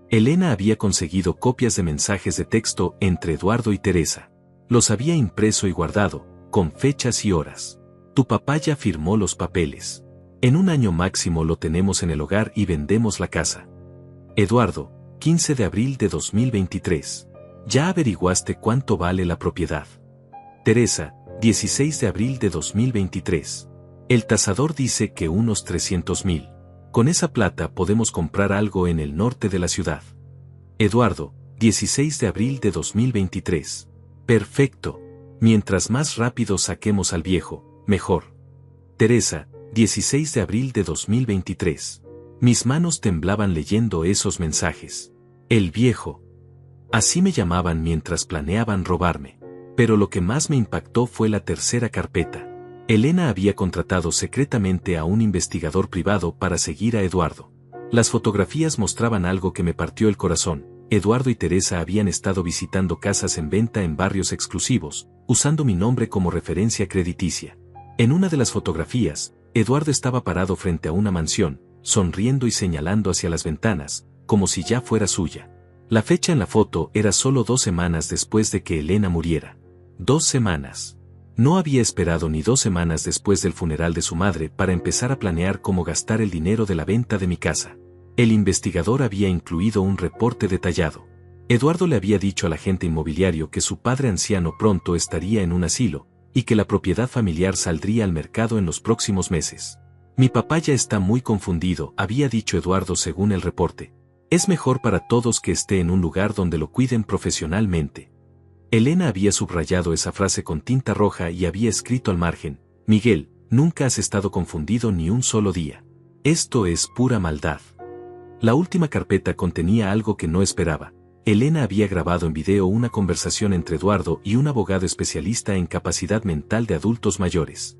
Elena había conseguido copias de mensajes de texto entre Eduardo y Teresa. Los había impreso y guardado, con fechas y horas. Tu papá ya firmó los papeles. En 1 año máximo lo tenemos en el hogar y vendemos la casa. Eduardo, 15 de abril de 2023. ¿Ya averiguaste cuánto vale la propiedad? Teresa, 16 de abril de 2023. El tasador dice que unos 300,000. Con esa plata podemos comprar algo en el norte de la ciudad. Eduardo, 16 de abril de 2023. Perfecto. Mientras más rápido saquemos al viejo, mejor. Teresa, 16 de abril de 2023. Mis manos temblaban leyendo esos mensajes. El viejo. Así me llamaban mientras planeaban robarme. Pero lo que más me impactó fue la tercera carpeta. Elena había contratado secretamente a un investigador privado para seguir a Eduardo. Las fotografías mostraban algo que me partió el corazón. Eduardo y Teresa habían estado visitando casas en venta en barrios exclusivos, usando mi nombre como referencia crediticia. En una de las fotografías, Eduardo estaba parado frente a una mansión, sonriendo y señalando hacia las ventanas, como si ya fuera suya. La fecha en la foto era solo 2 semanas después de que Elena muriera. 2 semanas. No había esperado ni 2 semanas después del funeral de su madre para empezar a planear cómo gastar el dinero de la venta de mi casa. El investigador había incluido un reporte detallado. Eduardo le había dicho al agente inmobiliario que su padre anciano pronto estaría en un asilo, y que la propiedad familiar saldría al mercado en los próximos meses. Mi papá ya está muy confundido, había dicho Eduardo según el reporte. Es mejor para todos que esté en un lugar donde lo cuiden profesionalmente. Elena había subrayado esa frase con tinta roja y había escrito al margen: Miguel, nunca has estado confundido ni un solo día. Esto es pura maldad. La última carpeta contenía algo que no esperaba. Elena había grabado en video una conversación entre Eduardo y un abogado especialista en capacidad mental de adultos mayores.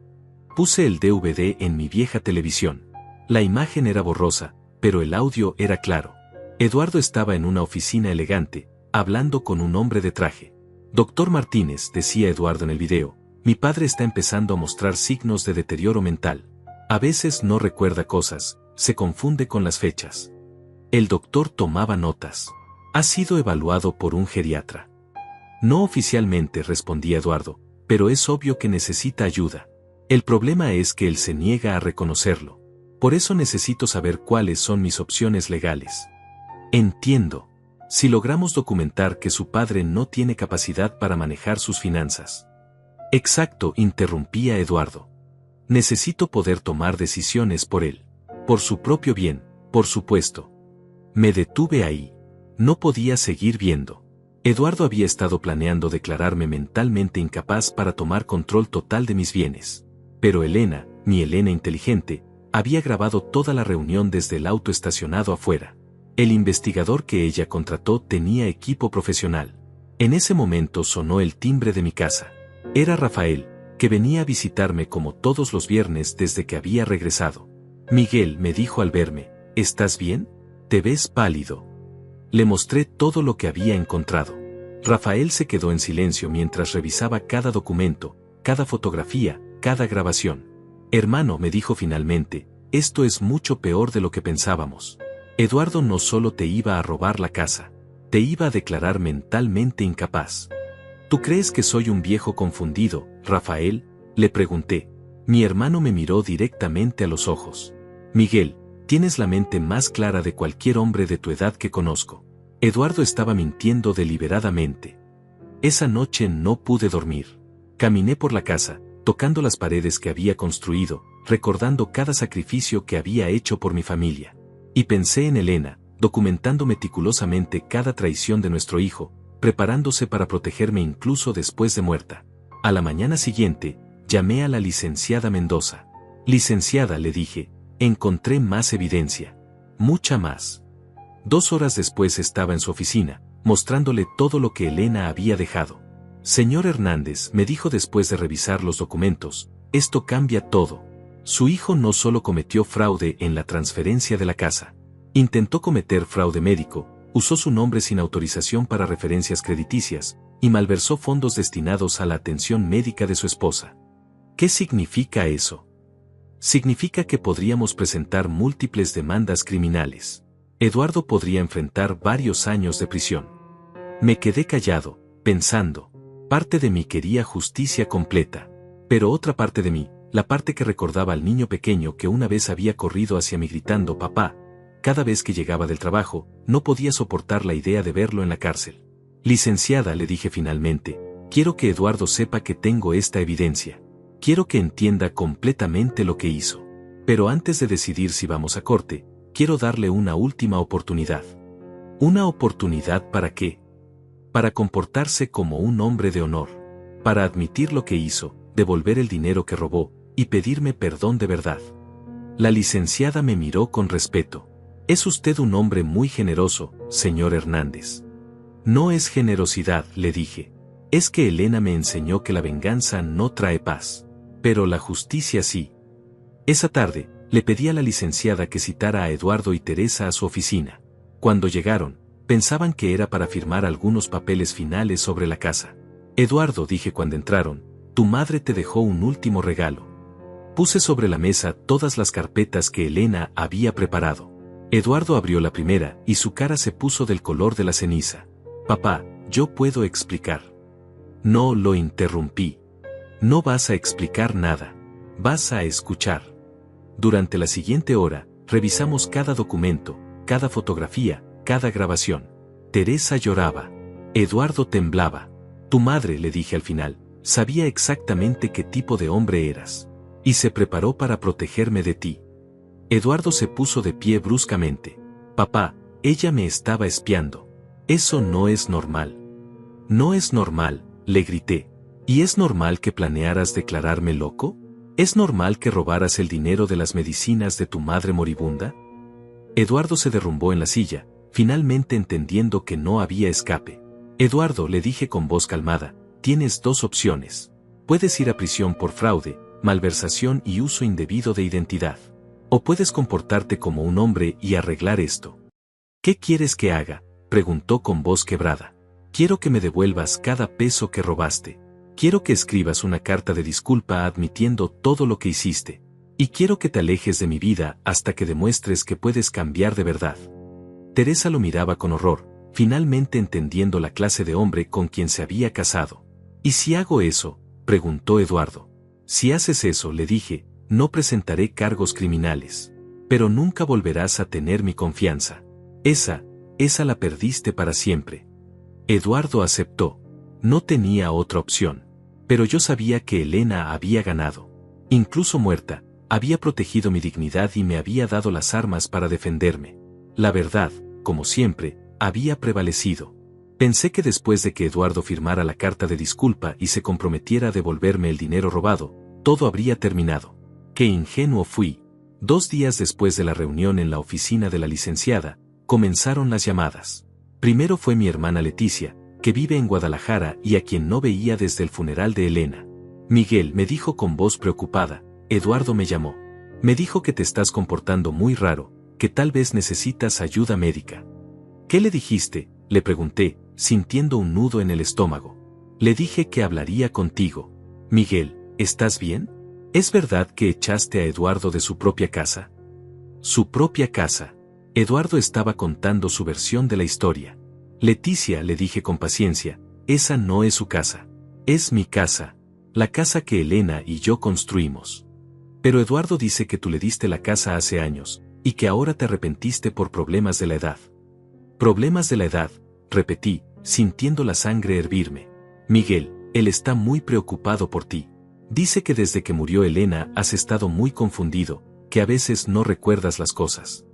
Puse el DVD en mi vieja televisión. La imagen era borrosa, pero el audio era claro. Eduardo estaba en una oficina elegante, hablando con un hombre de traje. Doctor Martínez, decía Eduardo en el video, mi padre está empezando a mostrar signos de deterioro mental. A veces no recuerda cosas, se confunde con las fechas. El doctor tomaba notas. Ha sido evaluado por un geriatra. No oficialmente, respondía Eduardo, pero es obvio que necesita ayuda. El problema es que él se niega a reconocerlo. Por eso necesito saber cuáles son mis opciones legales. Entiendo. Si logramos documentar que su padre no tiene capacidad para manejar sus finanzas. Exacto, interrumpía Eduardo. Necesito poder tomar decisiones por él. Por su propio bien, por supuesto. Me detuve ahí. No podía seguir viendo. Eduardo había estado planeando declararme mentalmente incapaz para tomar control total de mis bienes. Pero Elena, mi Elena inteligente, había grabado toda la reunión desde el auto estacionado afuera. El investigador que ella contrató tenía equipo profesional. En ese momento sonó el timbre de mi casa. Era Rafael, que venía a visitarme como todos los viernes desde que había regresado. Miguel, me dijo al verme, ¿estás bien? Te ves pálido. Le mostré todo lo que había encontrado. Rafael se quedó en silencio mientras revisaba cada documento, cada fotografía, cada grabación. Hermano, me dijo finalmente, esto es mucho peor de lo que pensábamos. Eduardo no solo te iba a robar la casa, te iba a declarar mentalmente incapaz. ¿Tú crees que soy un viejo confundido, Rafael? Le pregunté. Mi hermano me miró directamente a los ojos. Miguel, tienes la mente más clara de cualquier hombre de tu edad que conozco. Eduardo estaba mintiendo deliberadamente. Esa noche no pude dormir. Caminé por la casa, tocando las paredes que había construido, recordando cada sacrificio que había hecho por mi familia. Y pensé en Elena, documentando meticulosamente cada traición de nuestro hijo, preparándose para protegerme incluso después de muerta. A la mañana siguiente, llamé a la licenciada Mendoza. Licenciada, le dije, encontré más evidencia. Mucha más. 2 horas después estaba en su oficina, mostrándole todo lo que Elena había dejado. Señor Hernández, me dijo después de revisar los documentos, esto cambia todo. Su hijo no solo cometió fraude en la transferencia de la casa. Intentó cometer fraude médico, usó su nombre sin autorización para referencias crediticias, y malversó fondos destinados a la atención médica de su esposa. ¿Qué significa eso? Significa que podríamos presentar múltiples demandas criminales. Eduardo podría enfrentar varios años de prisión. Me quedé callado, pensando. Parte de mí quería justicia completa. Pero otra parte de mí, la parte que recordaba al niño pequeño que una vez había corrido hacia mí gritando «papá», cada vez que llegaba del trabajo, no podía soportar la idea de verlo en la cárcel. Licenciada, le dije finalmente, quiero que Eduardo sepa que tengo esta evidencia. Quiero que entienda completamente lo que hizo. Pero antes de decidir si vamos a corte, quiero darle una última oportunidad. ¿Una oportunidad para qué? Para comportarse como un hombre de honor. Para admitir lo que hizo, devolver el dinero que robó, y pedirme perdón de verdad. La licenciada me miró con respeto. Es usted un hombre muy generoso, señor Hernández. No es generosidad, le dije. Es que Elena me enseñó que la venganza no trae paz. Pero la justicia sí. Esa tarde, le pedí a la licenciada que citara a Eduardo y Teresa a su oficina. Cuando llegaron, pensaban que era para firmar algunos papeles finales sobre la casa. Eduardo, dije cuando entraron, tu madre te dejó un último regalo. Puse sobre la mesa todas las carpetas que Elena había preparado. Eduardo abrió la primera y su cara se puso del color de la ceniza. Papá, yo puedo explicar. No, lo interrumpí. No vas a explicar nada. Vas a escuchar. Durante la siguiente hora, revisamos cada documento, cada fotografía, cada grabación. Teresa lloraba. Eduardo temblaba. Tu madre, le dije al final, sabía exactamente qué tipo de hombre eras. Y se preparó para protegerme de ti. Eduardo se puso de pie bruscamente. Papá, ella me estaba espiando. Eso no es normal. No es normal, le grité. ¿Y es normal que planearas declararme loco? ¿Es normal que robaras el dinero de las medicinas de tu madre moribunda? Eduardo se derrumbó en la silla, finalmente entendiendo que no había escape. Eduardo, le dije con voz calmada, tienes 2 opciones. Puedes ir a prisión por fraude, malversación y uso indebido de identidad. O puedes comportarte como un hombre y arreglar esto. ¿Qué quieres que haga?, preguntó con voz quebrada. Quiero que me devuelvas cada peso que robaste. Quiero que escribas una carta de disculpa admitiendo todo lo que hiciste. Y quiero que te alejes de mi vida hasta que demuestres que puedes cambiar de verdad. Teresa lo miraba con horror, finalmente entendiendo la clase de hombre con quien se había casado. ¿Y si hago eso?, preguntó Eduardo. Si haces eso, le dije, no presentaré cargos criminales. Pero nunca volverás a tener mi confianza. Esa la perdiste para siempre. Eduardo aceptó. No tenía otra opción. Pero yo sabía que Elena había ganado. Incluso muerta, había protegido mi dignidad y me había dado las armas para defenderme. La verdad, como siempre, había prevalecido. Pensé que después de que Eduardo firmara la carta de disculpa y se comprometiera a devolverme el dinero robado, todo habría terminado. ¡Qué ingenuo fui! 2 días después de la reunión en la oficina de la licenciada, comenzaron las llamadas. Primero fue mi hermana Leticia, que vive en Guadalajara y a quien no veía desde el funeral de Elena. Miguel, me dijo con voz preocupada. Eduardo me llamó. Me dijo que te estás comportando muy raro, que tal vez necesitas ayuda médica. ¿Qué le dijiste?, le pregunté, sintiendo un nudo en el estómago. Le dije que hablaría contigo. Miguel, ¿estás bien? ¿Es verdad que echaste a Eduardo de su propia casa? Su propia casa. Eduardo estaba contando su versión de la historia. Leticia, le dije con paciencia, esa no es su casa. Es mi casa. La casa que Elena y yo construimos. Pero Eduardo dice que tú le diste la casa hace años, y que ahora te arrepentiste por problemas de la edad. Problemas de la edad, repetí, sintiendo la sangre hervirme. Miguel, él está muy preocupado por ti. Dice que desde que murió Elena has estado muy confundido, que a veces no recuerdas las cosas.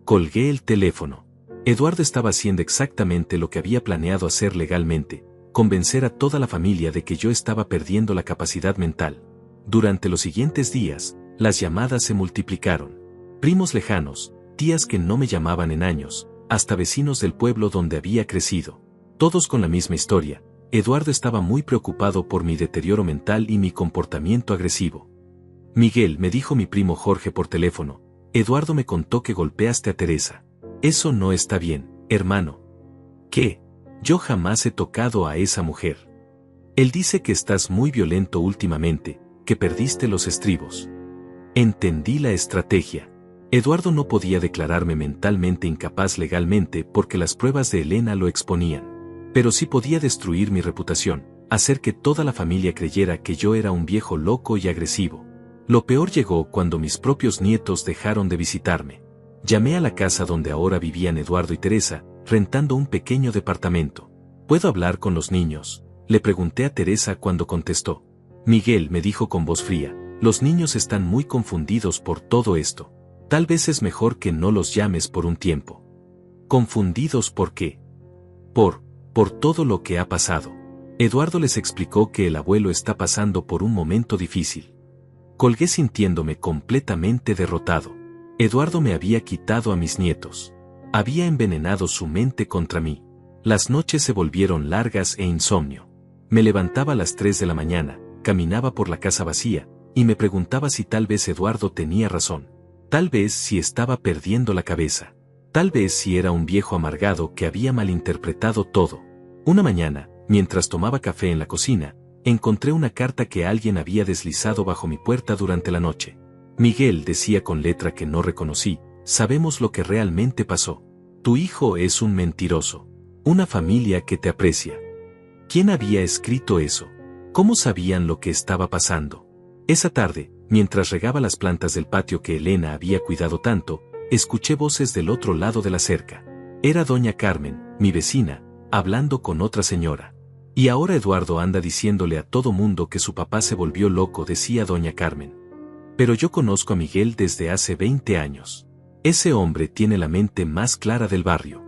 Colgué el teléfono. Eduardo estaba haciendo exactamente lo que había planeado hacer legalmente, convencer a toda la familia de que yo estaba perdiendo la capacidad mental. Durante los siguientes días, las llamadas se multiplicaron. Primos lejanos, tías que no me llamaban en años, hasta vecinos del pueblo donde había crecido. Todos con la misma historia. Eduardo estaba muy preocupado por mi deterioro mental y mi comportamiento agresivo. Miguel, me dijo mi primo Jorge por teléfono, Eduardo me contó que golpeaste a Teresa. Eso no está bien, hermano. ¿Qué? Yo jamás he tocado a esa mujer. Él dice que estás muy violento últimamente, que perdiste los estribos. Entendí la estrategia. Eduardo no podía declararme mentalmente incapaz legalmente porque las pruebas de Elena lo exponían. Pero sí podía destruir mi reputación, hacer que toda la familia creyera que yo era un viejo loco y agresivo. Lo peor llegó cuando mis propios nietos dejaron de visitarme. Llamé a la casa donde ahora vivían Eduardo y Teresa, rentando un pequeño departamento. ¿Puedo hablar con los niños?, le pregunté a Teresa cuando contestó. Miguel, me dijo con voz fría, los niños están muy confundidos por todo esto. Tal vez es mejor que no los llames por un tiempo. ¿Confundidos por qué? Por todo lo que ha pasado. Eduardo les explicó que el abuelo está pasando por un momento difícil. Colgué sintiéndome completamente derrotado. Eduardo me había quitado a mis nietos. Había envenenado su mente contra mí. Las noches se volvieron largas e insomnio. Me levantaba a las 3 de la mañana, caminaba por la casa vacía, y me preguntaba si tal vez Eduardo tenía razón. Tal vez si estaba perdiendo la cabeza. Tal vez si era un viejo amargado que había malinterpretado todo. Una mañana, mientras tomaba café en la cocina, encontré una carta que alguien había deslizado bajo mi puerta durante la noche. Miguel, decía con letra que no reconocí, sabemos lo que realmente pasó. Tu hijo es un mentiroso. Una familia que te aprecia. ¿Quién había escrito eso? ¿Cómo sabían lo que estaba pasando? Esa tarde, mientras regaba las plantas del patio que Elena había cuidado tanto, escuché voces del otro lado de la cerca. Era doña Carmen, mi vecina, hablando con otra señora. Y ahora Eduardo anda diciéndole a todo mundo que su papá se volvió loco, decía doña Carmen. Pero yo conozco a Miguel desde hace 20 años. Ese hombre tiene la mente más clara del barrio.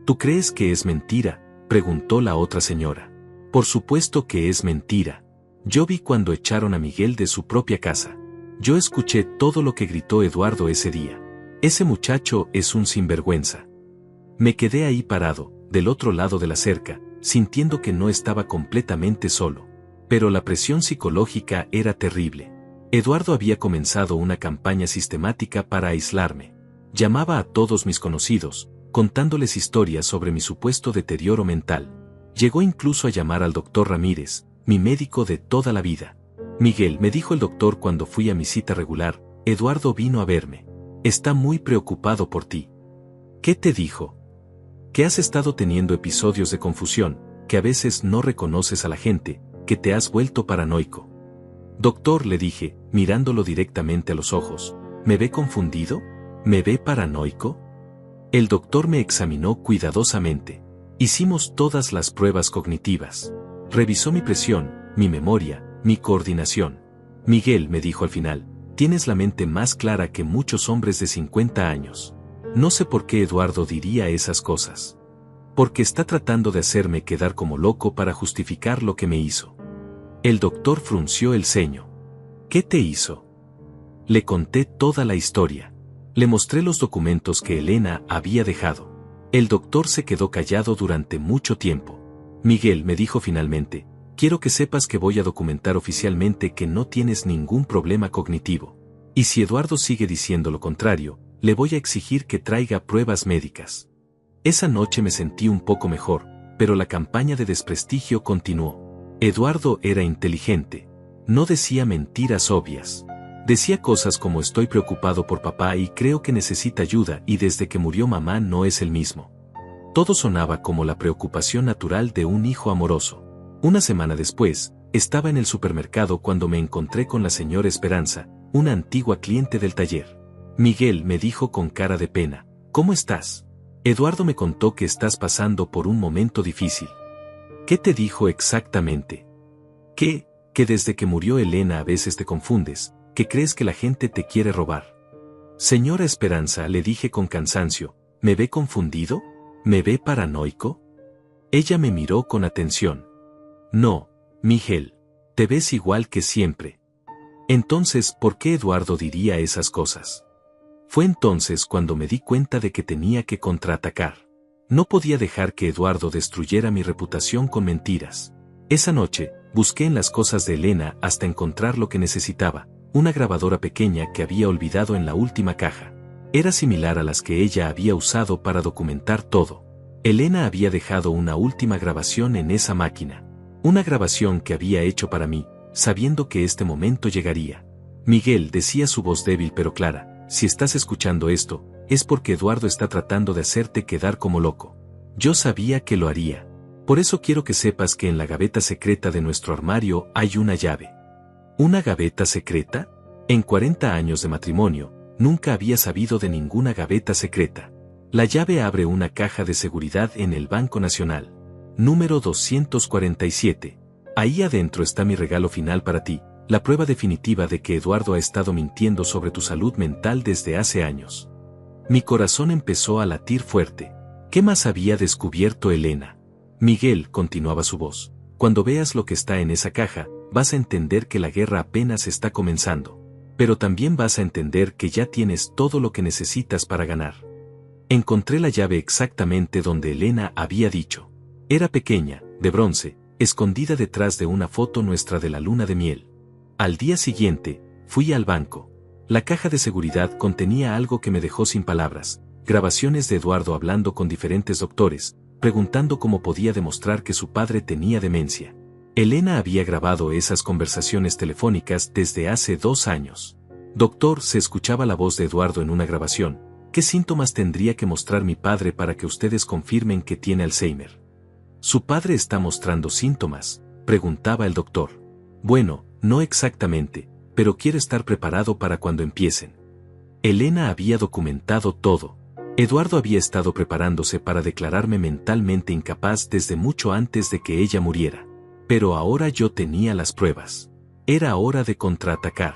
¿Tú crees que es mentira?, preguntó la otra señora. Por supuesto que es mentira. Yo vi cuando echaron a Miguel de su propia casa. Yo escuché todo lo que gritó Eduardo ese día. Ese muchacho es un sinvergüenza. Me quedé ahí parado, del otro lado de la cerca, sintiendo que no estaba completamente solo. Pero la presión psicológica era terrible. Eduardo había comenzado una campaña sistemática para aislarme. Llamaba a todos mis conocidos, contándoles historias sobre mi supuesto deterioro mental. Llegó incluso a llamar al doctor Ramírez, mi médico de toda la vida. Miguel, me dijo el doctor cuando fui a mi cita regular, Eduardo vino a verme. Está muy preocupado por ti. ¿Qué te dijo? Que has estado teniendo episodios de confusión, que a veces no reconoces a la gente, que te has vuelto paranoico. Doctor, le dije, mirándolo directamente a los ojos, ¿me ve confundido? ¿Me ve paranoico? El doctor me examinó cuidadosamente. Hicimos todas las pruebas cognitivas. Revisó mi presión, mi memoria, mi coordinación. Miguel, me dijo al final, tienes la mente más clara que muchos hombres de 50 años. No sé por qué Eduardo diría esas cosas. Porque está tratando de hacerme quedar como loco para justificar lo que me hizo. El doctor frunció el ceño. ¿Qué te hizo? Le conté toda la historia. Le mostré los documentos que Elena había dejado. El doctor se quedó callado durante mucho tiempo. Miguel, me dijo finalmente, quiero que sepas que voy a documentar oficialmente que no tienes ningún problema cognitivo. Y si Eduardo sigue diciendo lo contrario, le voy a exigir que traiga pruebas médicas. Esa noche me sentí un poco mejor, pero la campaña de desprestigio continuó. Eduardo era inteligente. No decía mentiras obvias. Decía cosas como estoy preocupado por papá y creo que necesita ayuda y desde que murió mamá no es el mismo. Todo sonaba como la preocupación natural de un hijo amoroso. Una semana después, estaba en el supermercado cuando me encontré con la señora Esperanza, una antigua cliente del taller. Miguel, me dijo con cara de pena, ¿cómo estás? Eduardo me contó que estás pasando por un momento difícil. ¿Qué te dijo exactamente? Que desde que murió Elena a veces te confundes, que crees que la gente te quiere robar. Señora Esperanza, le dije con cansancio, ¿me ve confundido? ¿Me ve paranoico? Ella me miró con atención. No, Miguel, te ves igual que siempre. Entonces, ¿por qué Eduardo diría esas cosas? Fue entonces cuando me di cuenta de que tenía que contraatacar. No podía dejar que Eduardo destruyera mi reputación con mentiras. Esa noche, busqué en las cosas de Elena hasta encontrar lo que necesitaba, una grabadora pequeña que había olvidado en la última caja. Era similar a las que ella había usado para documentar todo. Elena había dejado una última grabación en esa máquina. Una grabación que había hecho para mí, sabiendo que este momento llegaría. Miguel, decía su voz débil pero clara, si estás escuchando esto, es porque Eduardo está tratando de hacerte quedar como loco. Yo sabía que lo haría. Por eso quiero que sepas que en la gaveta secreta de nuestro armario hay una llave. ¿Una gaveta secreta? En 40 años de matrimonio, nunca había sabido de ninguna gaveta secreta. La llave abre una caja de seguridad en el Banco Nacional. Número 247. Ahí adentro está mi regalo final para ti, la prueba definitiva de que Eduardo ha estado mintiendo sobre tu salud mental desde hace años. Mi corazón empezó a latir fuerte. ¿Qué más había descubierto Elena? Miguel, continuaba su voz, cuando veas lo que está en esa caja, vas a entender que la guerra apenas está comenzando. Pero también vas a entender que ya tienes todo lo que necesitas para ganar. Encontré la llave exactamente donde Elena había dicho. Era pequeña, de bronce, escondida detrás de una foto nuestra de la luna de miel. Al día siguiente, fui al banco. La caja de seguridad contenía algo que me dejó sin palabras, grabaciones de Eduardo hablando con diferentes doctores, preguntando cómo podía demostrar que su padre tenía demencia. Elena había grabado esas conversaciones telefónicas desde hace 2 años. Doctor, se escuchaba la voz de Eduardo en una grabación. ¿Qué síntomas tendría que mostrar mi padre para que ustedes confirmen que tiene Alzheimer? ¿Su padre está mostrando síntomas?, preguntaba el doctor. Bueno, no exactamente, pero quiero estar preparado para cuando empiecen. Elena había documentado todo. Eduardo había estado preparándose para declararme mentalmente incapaz desde mucho antes de que ella muriera. Pero ahora yo tenía las pruebas. Era hora de contraatacar.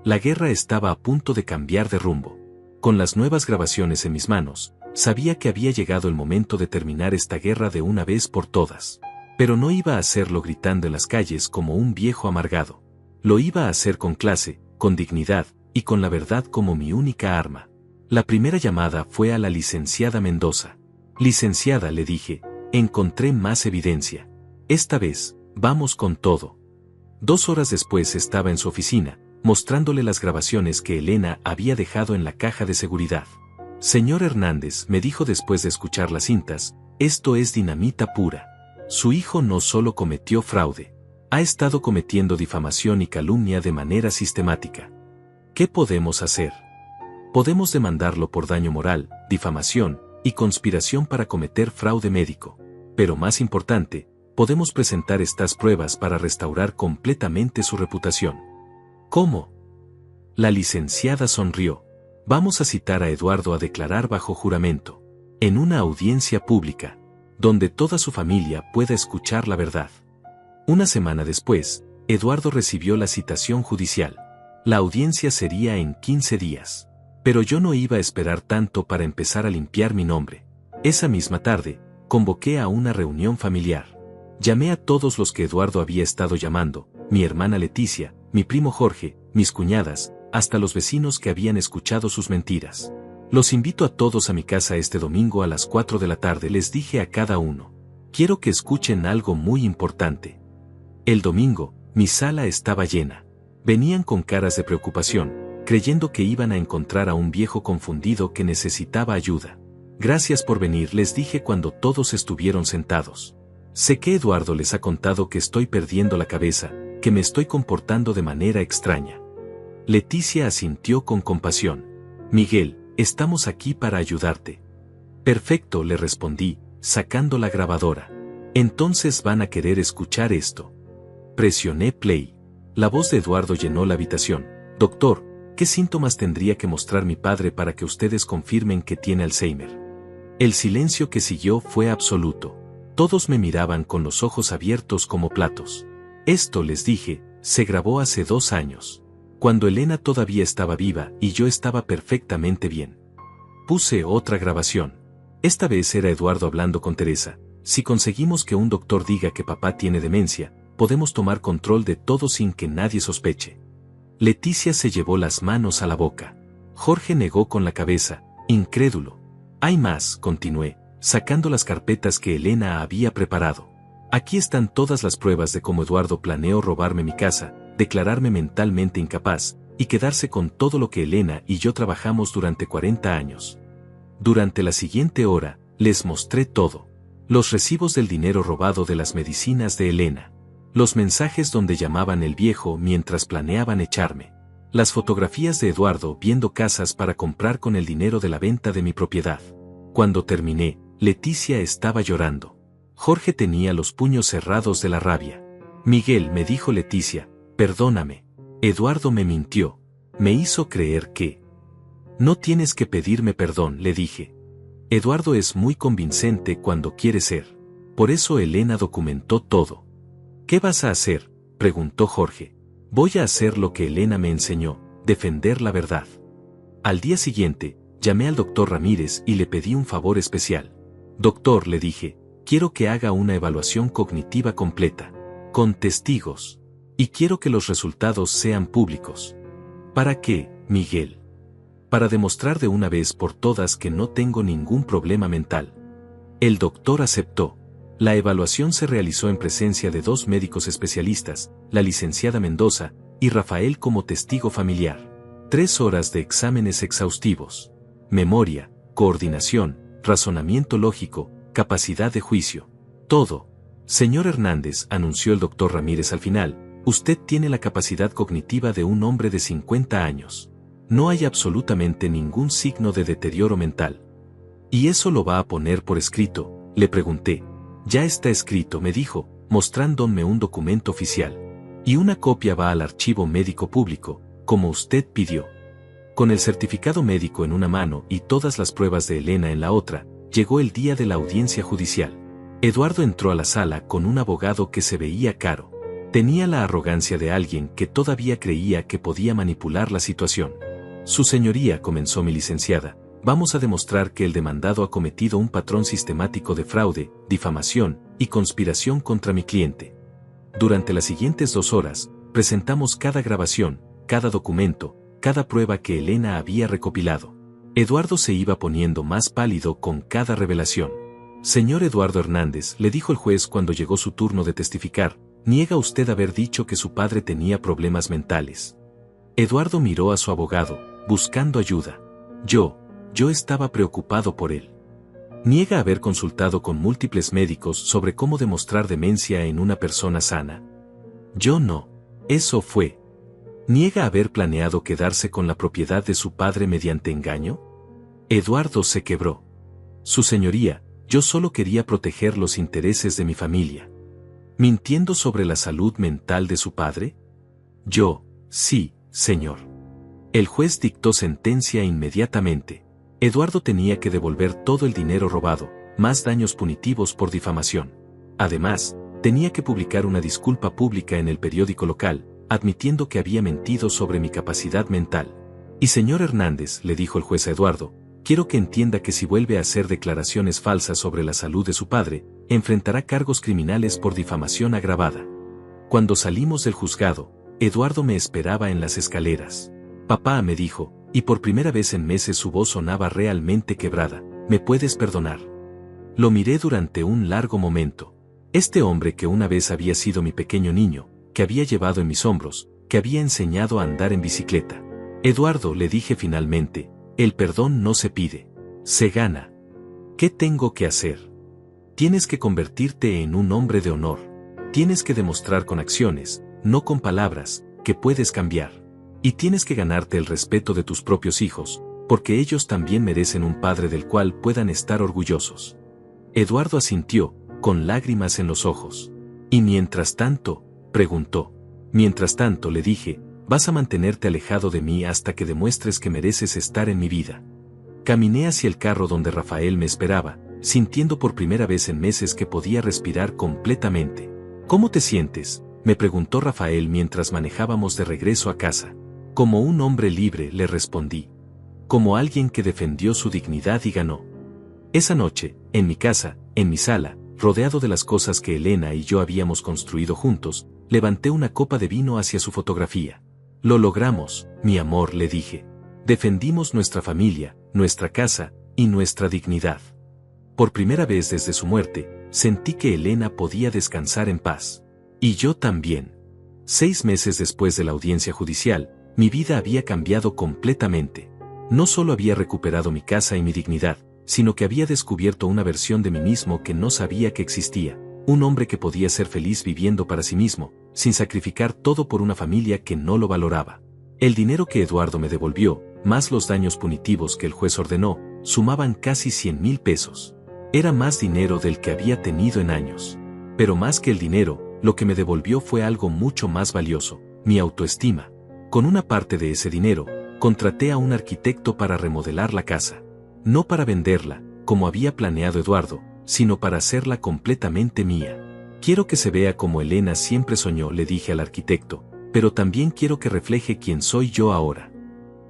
La guerra estaba a punto de cambiar de rumbo. Con las nuevas grabaciones en mis manos, sabía que había llegado el momento de terminar esta guerra de una vez por todas. Pero no iba a hacerlo gritando en las calles como un viejo amargado. Lo iba a hacer con clase, con dignidad, y con la verdad como mi única arma. La primera llamada fue a la licenciada Mendoza. Licenciada, le dije, encontré más evidencia. Esta vez, vamos con todo. 2 horas después estaba en su oficina, mostrándole las grabaciones que Elena había dejado en la caja de seguridad. Señor Hernández, me dijo después de escuchar las cintas, esto es dinamita pura. Su hijo no solo cometió fraude, ha estado cometiendo difamación y calumnia de manera sistemática. ¿Qué podemos hacer? Podemos demandarlo por daño moral, difamación y conspiración para cometer fraude médico. Pero más importante, podemos presentar estas pruebas para restaurar completamente su reputación. ¿Cómo? La licenciada sonrió. Vamos a citar a Eduardo a declarar bajo juramento, en una audiencia pública, donde toda su familia pueda escuchar la verdad. Una semana después, Eduardo recibió la citación judicial. La audiencia sería en 15 días. Pero yo no iba a esperar tanto para empezar a limpiar mi nombre. Esa misma tarde, convoqué a una reunión familiar. Llamé a todos los que Eduardo había estado llamando, mi hermana Leticia, mi primo Jorge, mis cuñadas, hasta los vecinos que habían escuchado sus mentiras. Los invito a todos a mi casa este domingo a las 4 de la tarde, les dije a cada uno. Quiero que escuchen algo muy importante. El domingo, mi sala estaba llena. Venían con caras de preocupación, creyendo que iban a encontrar a un viejo confundido que necesitaba ayuda. Gracias por venir, les dije cuando todos estuvieron sentados. Sé que Eduardo les ha contado que estoy perdiendo la cabeza, que me estoy comportando de manera extraña. Leticia asintió con compasión. Miguel, estamos aquí para ayudarte. Perfecto, le respondí, sacando la grabadora. Entonces van a querer escuchar esto. Presioné play. La voz de Eduardo llenó la habitación. Doctor, ¿qué síntomas tendría que mostrar mi padre para que ustedes confirmen que tiene Alzheimer? El silencio que siguió fue absoluto. Todos me miraban con los ojos abiertos como platos. Esto, les dije, se grabó hace 2 años. Cuando Elena todavía estaba viva y yo estaba perfectamente bien. Puse otra grabación. Esta vez era Eduardo hablando con Teresa. Si conseguimos que un doctor diga que papá tiene demencia, podemos tomar control de todo sin que nadie sospeche. Leticia se llevó las manos a la boca. Jorge negó con la cabeza, incrédulo. Hay más, continué, sacando las carpetas que Elena había preparado. Aquí están todas las pruebas de cómo Eduardo planeó robarme mi casa, declararme mentalmente incapaz, y quedarse con todo lo que Elena y yo trabajamos durante 40 años. Durante la siguiente hora, les mostré todo. Los recibos del dinero robado de las medicinas de Elena. Los mensajes donde llamaban el viejo mientras planeaban echarme. Las fotografías de Eduardo viendo casas para comprar con el dinero de la venta de mi propiedad. Cuando terminé, Leticia estaba llorando. Jorge tenía los puños cerrados de la rabia. Miguel, me dijo Leticia, perdóname. Eduardo me mintió. Me hizo creer que... No tienes que pedirme perdón, le dije. Eduardo es muy convincente cuando quiere ser. Por eso Elena documentó todo. ¿Qué vas a hacer?, preguntó Jorge. Voy a hacer lo que Elena me enseñó, defender la verdad. Al día siguiente, llamé al doctor Ramírez y le pedí un favor especial. Doctor, le dije, quiero que haga una evaluación cognitiva completa, con testigos. Y quiero que los resultados sean públicos. ¿Para qué, Miguel? Para demostrar de una vez por todas que no tengo ningún problema mental. El doctor aceptó. La evaluación se realizó en presencia de 2 médicos especialistas, la licenciada Mendoza y Rafael como testigo familiar. 3 horas de exámenes exhaustivos. Memoria, coordinación, razonamiento lógico, capacidad de juicio. Todo. Señor Hernández, anunció el doctor Ramírez al final, usted tiene la capacidad cognitiva de un hombre de 50 años. No hay absolutamente ningún signo de deterioro mental. ¿Y eso lo va a poner por escrito?, le pregunté. Ya está escrito, me dijo, mostrándome un documento oficial. Y una copia va al archivo médico público, como usted pidió. Con el certificado médico en una mano y todas las pruebas de Elena en la otra, llegó el día de la audiencia judicial. Eduardo entró a la sala con un abogado que se veía caro. Tenía la arrogancia de alguien que todavía creía que podía manipular la situación. Su señoría, comenzó mi licenciada, vamos a demostrar que el demandado ha cometido un patrón sistemático de fraude, difamación y conspiración contra mi cliente. Durante las siguientes 2 horas, presentamos cada grabación, cada documento, cada prueba que Elena había recopilado. Eduardo se iba poniendo más pálido con cada revelación. Señor Eduardo Hernández, le dijo el juez cuando llegó su turno de testificar, niega usted haber dicho que su padre tenía problemas mentales. Eduardo miró a su abogado, buscando ayuda. Yo estaba preocupado por él. Niega haber consultado con múltiples médicos sobre cómo demostrar demencia en una persona sana. Yo no. Eso fue. ¿Niega haber planeado quedarse con la propiedad de su padre mediante engaño? Eduardo se quebró. Su señoría, yo solo quería proteger los intereses de mi familia. ¿Mintiendo sobre la salud mental de su padre? Yo, sí, señor. El juez dictó sentencia inmediatamente. Eduardo tenía que devolver todo el dinero robado, más daños punitivos por difamación. Además, tenía que publicar una disculpa pública en el periódico local, admitiendo que había mentido sobre mi capacidad mental. Y señor Hernández, le dijo el juez a Eduardo, quiero que entienda que si vuelve a hacer declaraciones falsas sobre la salud de su padre, enfrentará cargos criminales por difamación agravada. Cuando salimos del juzgado, Eduardo me esperaba en las escaleras. Papá, me dijo, y por primera vez en meses su voz sonaba realmente quebrada, ¿me puedes perdonar? Lo miré durante un largo momento. Este hombre que una vez había sido mi pequeño niño, que había llevado en mis hombros, que había enseñado a andar en bicicleta. Eduardo, le dije finalmente, el perdón no se pide, se gana. ¿Qué tengo que hacer? Tienes que convertirte en un hombre de honor. Tienes que demostrar con acciones, no con palabras, que puedes cambiar. Y tienes que ganarte el respeto de tus propios hijos, porque ellos también merecen un padre del cual puedan estar orgullosos. Eduardo asintió, con lágrimas en los ojos. ¿Y mientras tanto? Preguntó. Mientras tanto, le dije, vas a mantenerte alejado de mí hasta que demuestres que mereces estar en mi vida. Caminé hacia el carro donde Rafael me esperaba, sintiendo por primera vez en meses que podía respirar completamente. ¿Cómo te sientes?, me preguntó Rafael mientras manejábamos de regreso a casa. Como un hombre libre, le respondí. Como alguien que defendió su dignidad y ganó. Esa noche, en mi casa, en mi sala, rodeado de las cosas que Elena y yo habíamos construido juntos, levanté una copa de vino hacia su fotografía. Lo logramos, mi amor, le dije. Defendimos nuestra familia, nuestra casa, y nuestra dignidad. Por primera vez desde su muerte, sentí que Elena podía descansar en paz. Y yo también. 6 meses después de la audiencia judicial, mi vida había cambiado completamente. No solo había recuperado mi casa y mi dignidad, sino que había descubierto una versión de mí mismo que no sabía que existía. Un hombre que podía ser feliz viviendo para sí mismo, sin sacrificar todo por una familia que no lo valoraba. El dinero que Eduardo me devolvió, más los daños punitivos que el juez ordenó, sumaban casi 100,000 pesos. Era más dinero del que había tenido en años. Pero más que el dinero, lo que me devolvió fue algo mucho más valioso, mi autoestima. Con una parte de ese dinero, contraté a un arquitecto para remodelar la casa. No para venderla, como había planeado Eduardo, sino para hacerla completamente mía. Quiero que se vea como Elena siempre soñó, le dije al arquitecto, pero también quiero que refleje quién soy yo ahora.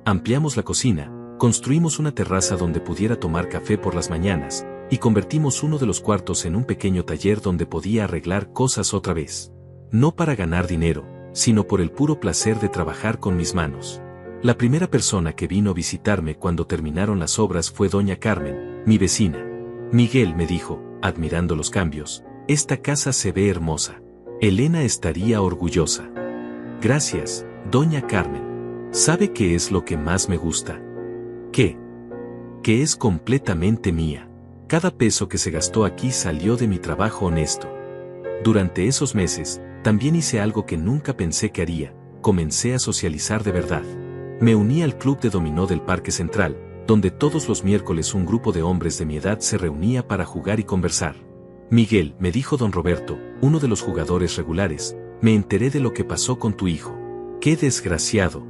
Ampliamos la cocina, construimos una terraza donde pudiera tomar café por las mañanas, y convertimos uno de los cuartos en un pequeño taller donde podía arreglar cosas otra vez. No para ganar dinero, sino por el puro placer de trabajar con mis manos. La primera persona que vino a visitarme cuando terminaron las obras fue doña Carmen, mi vecina. Miguel, me dijo, admirando los cambios, esta casa se ve hermosa. Elena estaría orgullosa. Gracias, doña Carmen. ¿Sabe qué es lo que más me gusta? ¿Qué? Que es completamente mía. Cada peso que se gastó aquí salió de mi trabajo honesto. Durante esos meses, también hice algo que nunca pensé que haría, comencé a socializar de verdad. Me uní al club de dominó del Parque Central, donde todos los miércoles un grupo de hombres de mi edad se reunía para jugar y conversar. Miguel, me dijo don Roberto, uno de los jugadores regulares, me enteré de lo que pasó con tu hijo. ¡Qué desgraciado!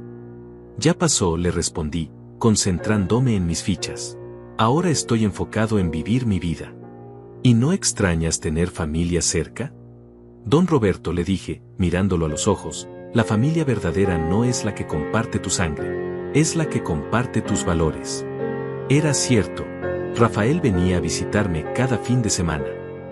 Ya pasó, le respondí, concentrándome en mis fichas. Ahora estoy enfocado en vivir mi vida. ¿Y no extrañas tener familia cerca? Don Roberto, le dije, mirándolo a los ojos, la familia verdadera no es la que comparte tu sangre, es la que comparte tus valores. Era cierto. Rafael venía a visitarme cada fin de semana.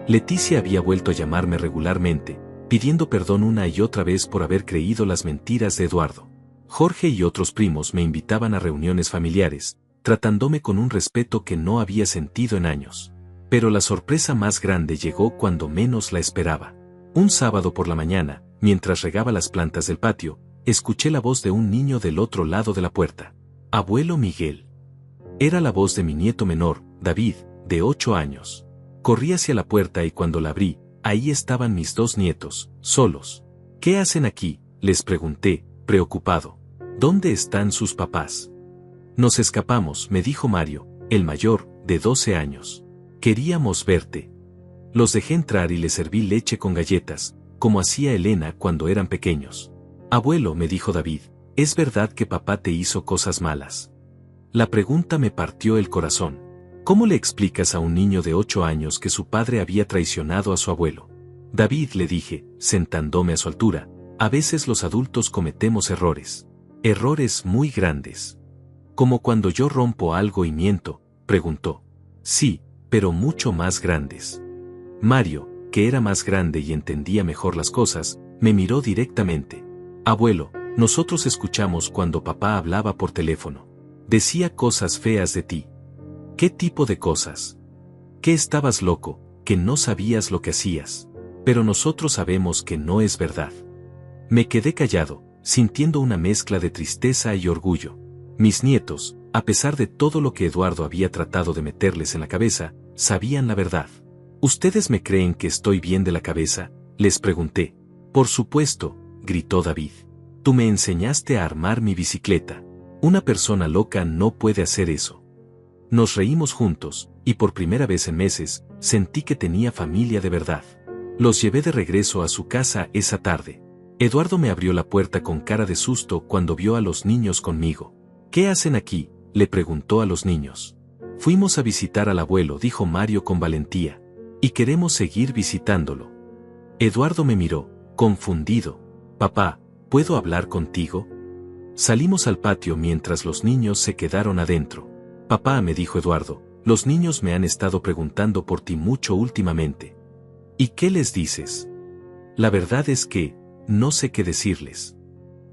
Leticia había vuelto a llamarme regularmente, pidiendo perdón una y otra vez por haber creído las mentiras de Eduardo. Jorge y otros primos me invitaban a reuniones familiares, tratándome con un respeto que no había sentido en años. Pero la sorpresa más grande llegó cuando menos la esperaba. Un sábado por la mañana, mientras regaba las plantas del patio, escuché la voz de un niño del otro lado de la puerta. Abuelo Miguel. Era la voz de mi nieto menor, David, de 8 años. Corrí hacia la puerta y cuando la abrí, ahí estaban mis 2 nietos, solos. ¿Qué hacen aquí?, les pregunté, preocupado. ¿Dónde están sus papás? Nos escapamos, me dijo Mario, el mayor, de 12 años. Queríamos verte. Los dejé entrar y les serví leche con galletas, como hacía Elena cuando eran pequeños. Abuelo, me dijo David, ¿es verdad que papá te hizo cosas malas? La pregunta me partió el corazón. ¿Cómo le explicas a un niño de 8 años que su padre había traicionado a su abuelo? David, le dije, sentándome a su altura, a veces los adultos cometemos errores. Errores muy grandes. ¿Como cuando yo rompo algo y miento?, preguntó. Sí, pero mucho más grandes. Mario, que era más grande y entendía mejor las cosas, me miró directamente. Abuelo, nosotros escuchamos cuando papá hablaba por teléfono. Decía cosas feas de ti. ¿Qué tipo de cosas? Que estabas loco, que no sabías lo que hacías. Pero nosotros sabemos que no es verdad. Me quedé callado, sintiendo una mezcla de tristeza y orgullo. Mis nietos, a pesar de todo lo que Eduardo había tratado de meterles en la cabeza, sabían la verdad. ¿Ustedes me creen que estoy bien de la cabeza?, les pregunté. Por supuesto, gritó David. Tú me enseñaste a armar mi bicicleta. Una persona loca no puede hacer eso. Nos reímos juntos, y por primera vez en meses, sentí que tenía familia de verdad. Los llevé de regreso a su casa esa tarde. Eduardo me abrió la puerta con cara de susto cuando vio a los niños conmigo. ¿Qué hacen aquí?, le preguntó a los niños. Fuimos a visitar al abuelo, dijo Mario con valentía. Y queremos seguir visitándolo. Eduardo me miró, confundido. Papá, ¿puedo hablar contigo? Salimos al patio mientras los niños se quedaron adentro. Papá, me dijo Eduardo, los niños me han estado preguntando por ti mucho últimamente. ¿Y qué les dices? La verdad es que, no sé qué decirles.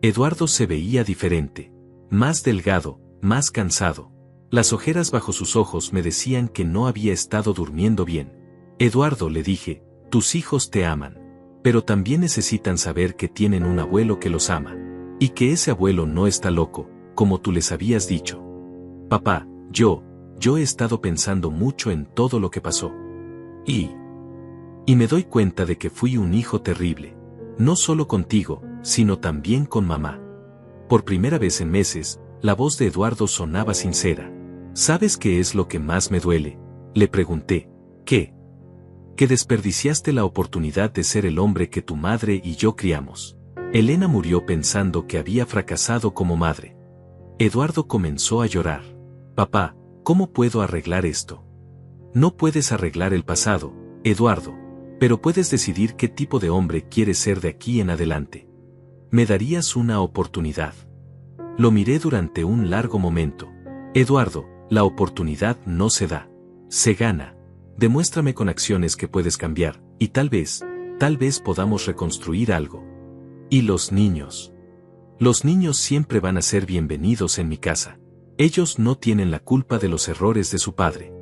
Eduardo se veía diferente. Más delgado, más cansado. Las ojeras bajo sus ojos me decían que no había estado durmiendo bien. Eduardo, le dije, tus hijos te aman. Pero también necesitan saber que tienen un abuelo que los ama. Y que ese abuelo no está loco, como tú les habías dicho. Papá, yo he estado pensando mucho en todo lo que pasó. Y me doy cuenta de que fui un hijo terrible. No solo contigo, sino también con mamá. Por primera vez en meses, la voz de Eduardo sonaba sincera. ¿Sabes qué es lo que más me duele?, le pregunté. ¿Qué? Que desperdiciaste la oportunidad de ser el hombre que tu madre y yo criamos. Elena murió pensando que había fracasado como madre. Eduardo comenzó a llorar. Papá, ¿cómo puedo arreglar esto? No puedes arreglar el pasado, Eduardo, pero puedes decidir qué tipo de hombre quieres ser de aquí en adelante. ¿Me darías una oportunidad? Lo miré durante un largo momento. Eduardo, la oportunidad no se da. Se gana. Demuéstrame con acciones que puedes cambiar, y tal vez podamos reconstruir algo. ¿Y los niños? Los niños siempre van a ser bienvenidos en mi casa. Ellos no tienen la culpa de los errores de su padre.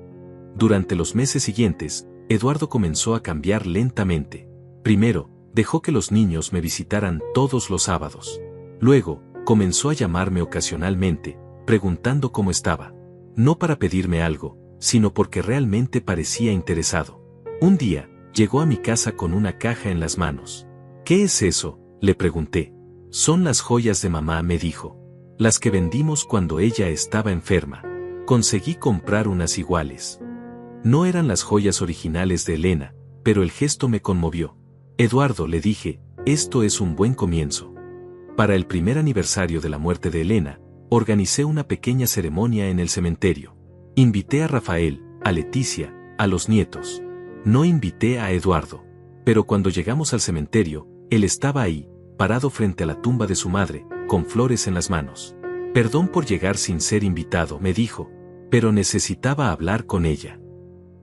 Durante los meses siguientes, Eduardo comenzó a cambiar lentamente. Primero, dejó que los niños me visitaran todos los sábados. Luego, comenzó a llamarme ocasionalmente, preguntando cómo estaba. No para pedirme algo, sino porque realmente parecía interesado. Un día, llegó a mi casa con una caja en las manos. ¿Qué es eso?, le pregunté. Son las joyas de mamá, me dijo. Las que vendimos cuando ella estaba enferma. Conseguí comprar unas iguales. No eran las joyas originales de Elena, pero el gesto me conmovió. Eduardo, le dije, esto es un buen comienzo. Para el primer aniversario de la muerte de Elena, organicé una pequeña ceremonia en el cementerio. Invité a Rafael, a Leticia, a los nietos. No invité a Eduardo. Pero cuando llegamos al cementerio, él estaba ahí, parado frente a la tumba de su madre, con flores en las manos. Perdón por llegar sin ser invitado, me dijo, pero necesitaba hablar con ella.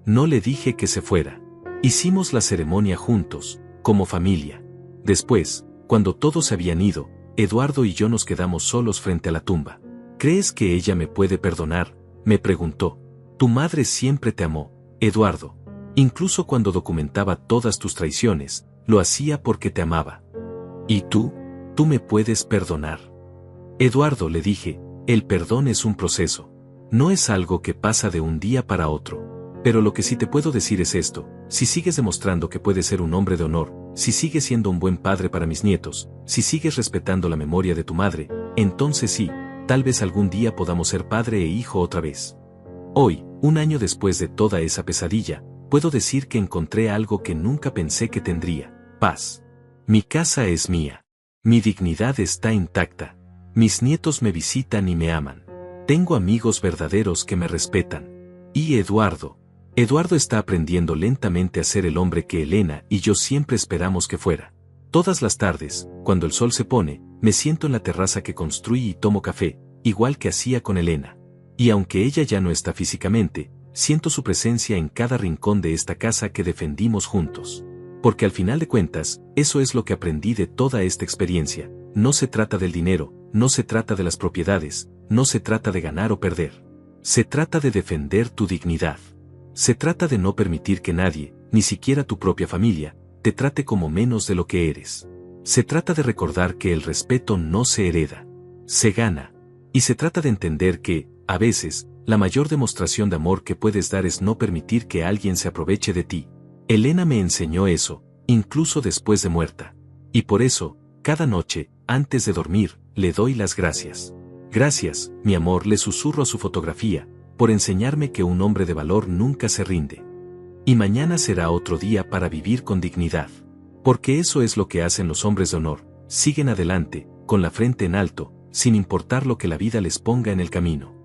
No le dije que se fuera. Hicimos la ceremonia juntos, como familia. Después, cuando todos se habían ido, Eduardo y yo nos quedamos solos frente a la tumba. ¿Crees que ella me puede perdonar?, me preguntó. Tu madre siempre te amó, Eduardo. Incluso cuando documentaba todas tus traiciones, lo hacía porque te amaba. ¿Y tú? ¿Tú me puedes perdonar? Eduardo, le dije, el perdón es un proceso. No es algo que pasa de un día para otro. Pero lo que sí te puedo decir es esto: si sigues demostrando que puedes ser un hombre de honor, si sigues siendo un buen padre para mis nietos, si sigues respetando la memoria de tu madre, entonces sí, tal vez algún día podamos ser padre e hijo otra vez. Hoy, un año después de toda esa pesadilla, puedo decir que encontré algo que nunca pensé que tendría: paz. Mi casa es mía. Mi dignidad está intacta. Mis nietos me visitan y me aman. Tengo amigos verdaderos que me respetan. Y Eduardo. Eduardo está aprendiendo lentamente a ser el hombre que Elena y yo siempre esperamos que fuera. Todas las tardes, cuando el sol se pone, me siento en la terraza que construí y tomo café, igual que hacía con Elena. Y aunque ella ya no está físicamente, siento su presencia en cada rincón de esta casa que defendimos juntos. Porque al final de cuentas, eso es lo que aprendí de toda esta experiencia: no se trata del dinero, no se trata de las propiedades, no se trata de ganar o perder. Se trata de defender tu dignidad. Se trata de no permitir que nadie, ni siquiera tu propia familia, te trate como menos de lo que eres. Se trata de recordar que el respeto no se hereda, se gana. Y se trata de entender que, a veces, la mayor demostración de amor que puedes dar es no permitir que alguien se aproveche de ti. Elena me enseñó eso, incluso después de muerta. Y por eso, cada noche, antes de dormir, le doy las gracias. Gracias, mi amor, le susurro a su fotografía, por enseñarme que un hombre de valor nunca se rinde. Y mañana será otro día para vivir con dignidad. Porque eso es lo que hacen los hombres de honor: siguen adelante, con la frente en alto, sin importar lo que la vida les ponga en el camino.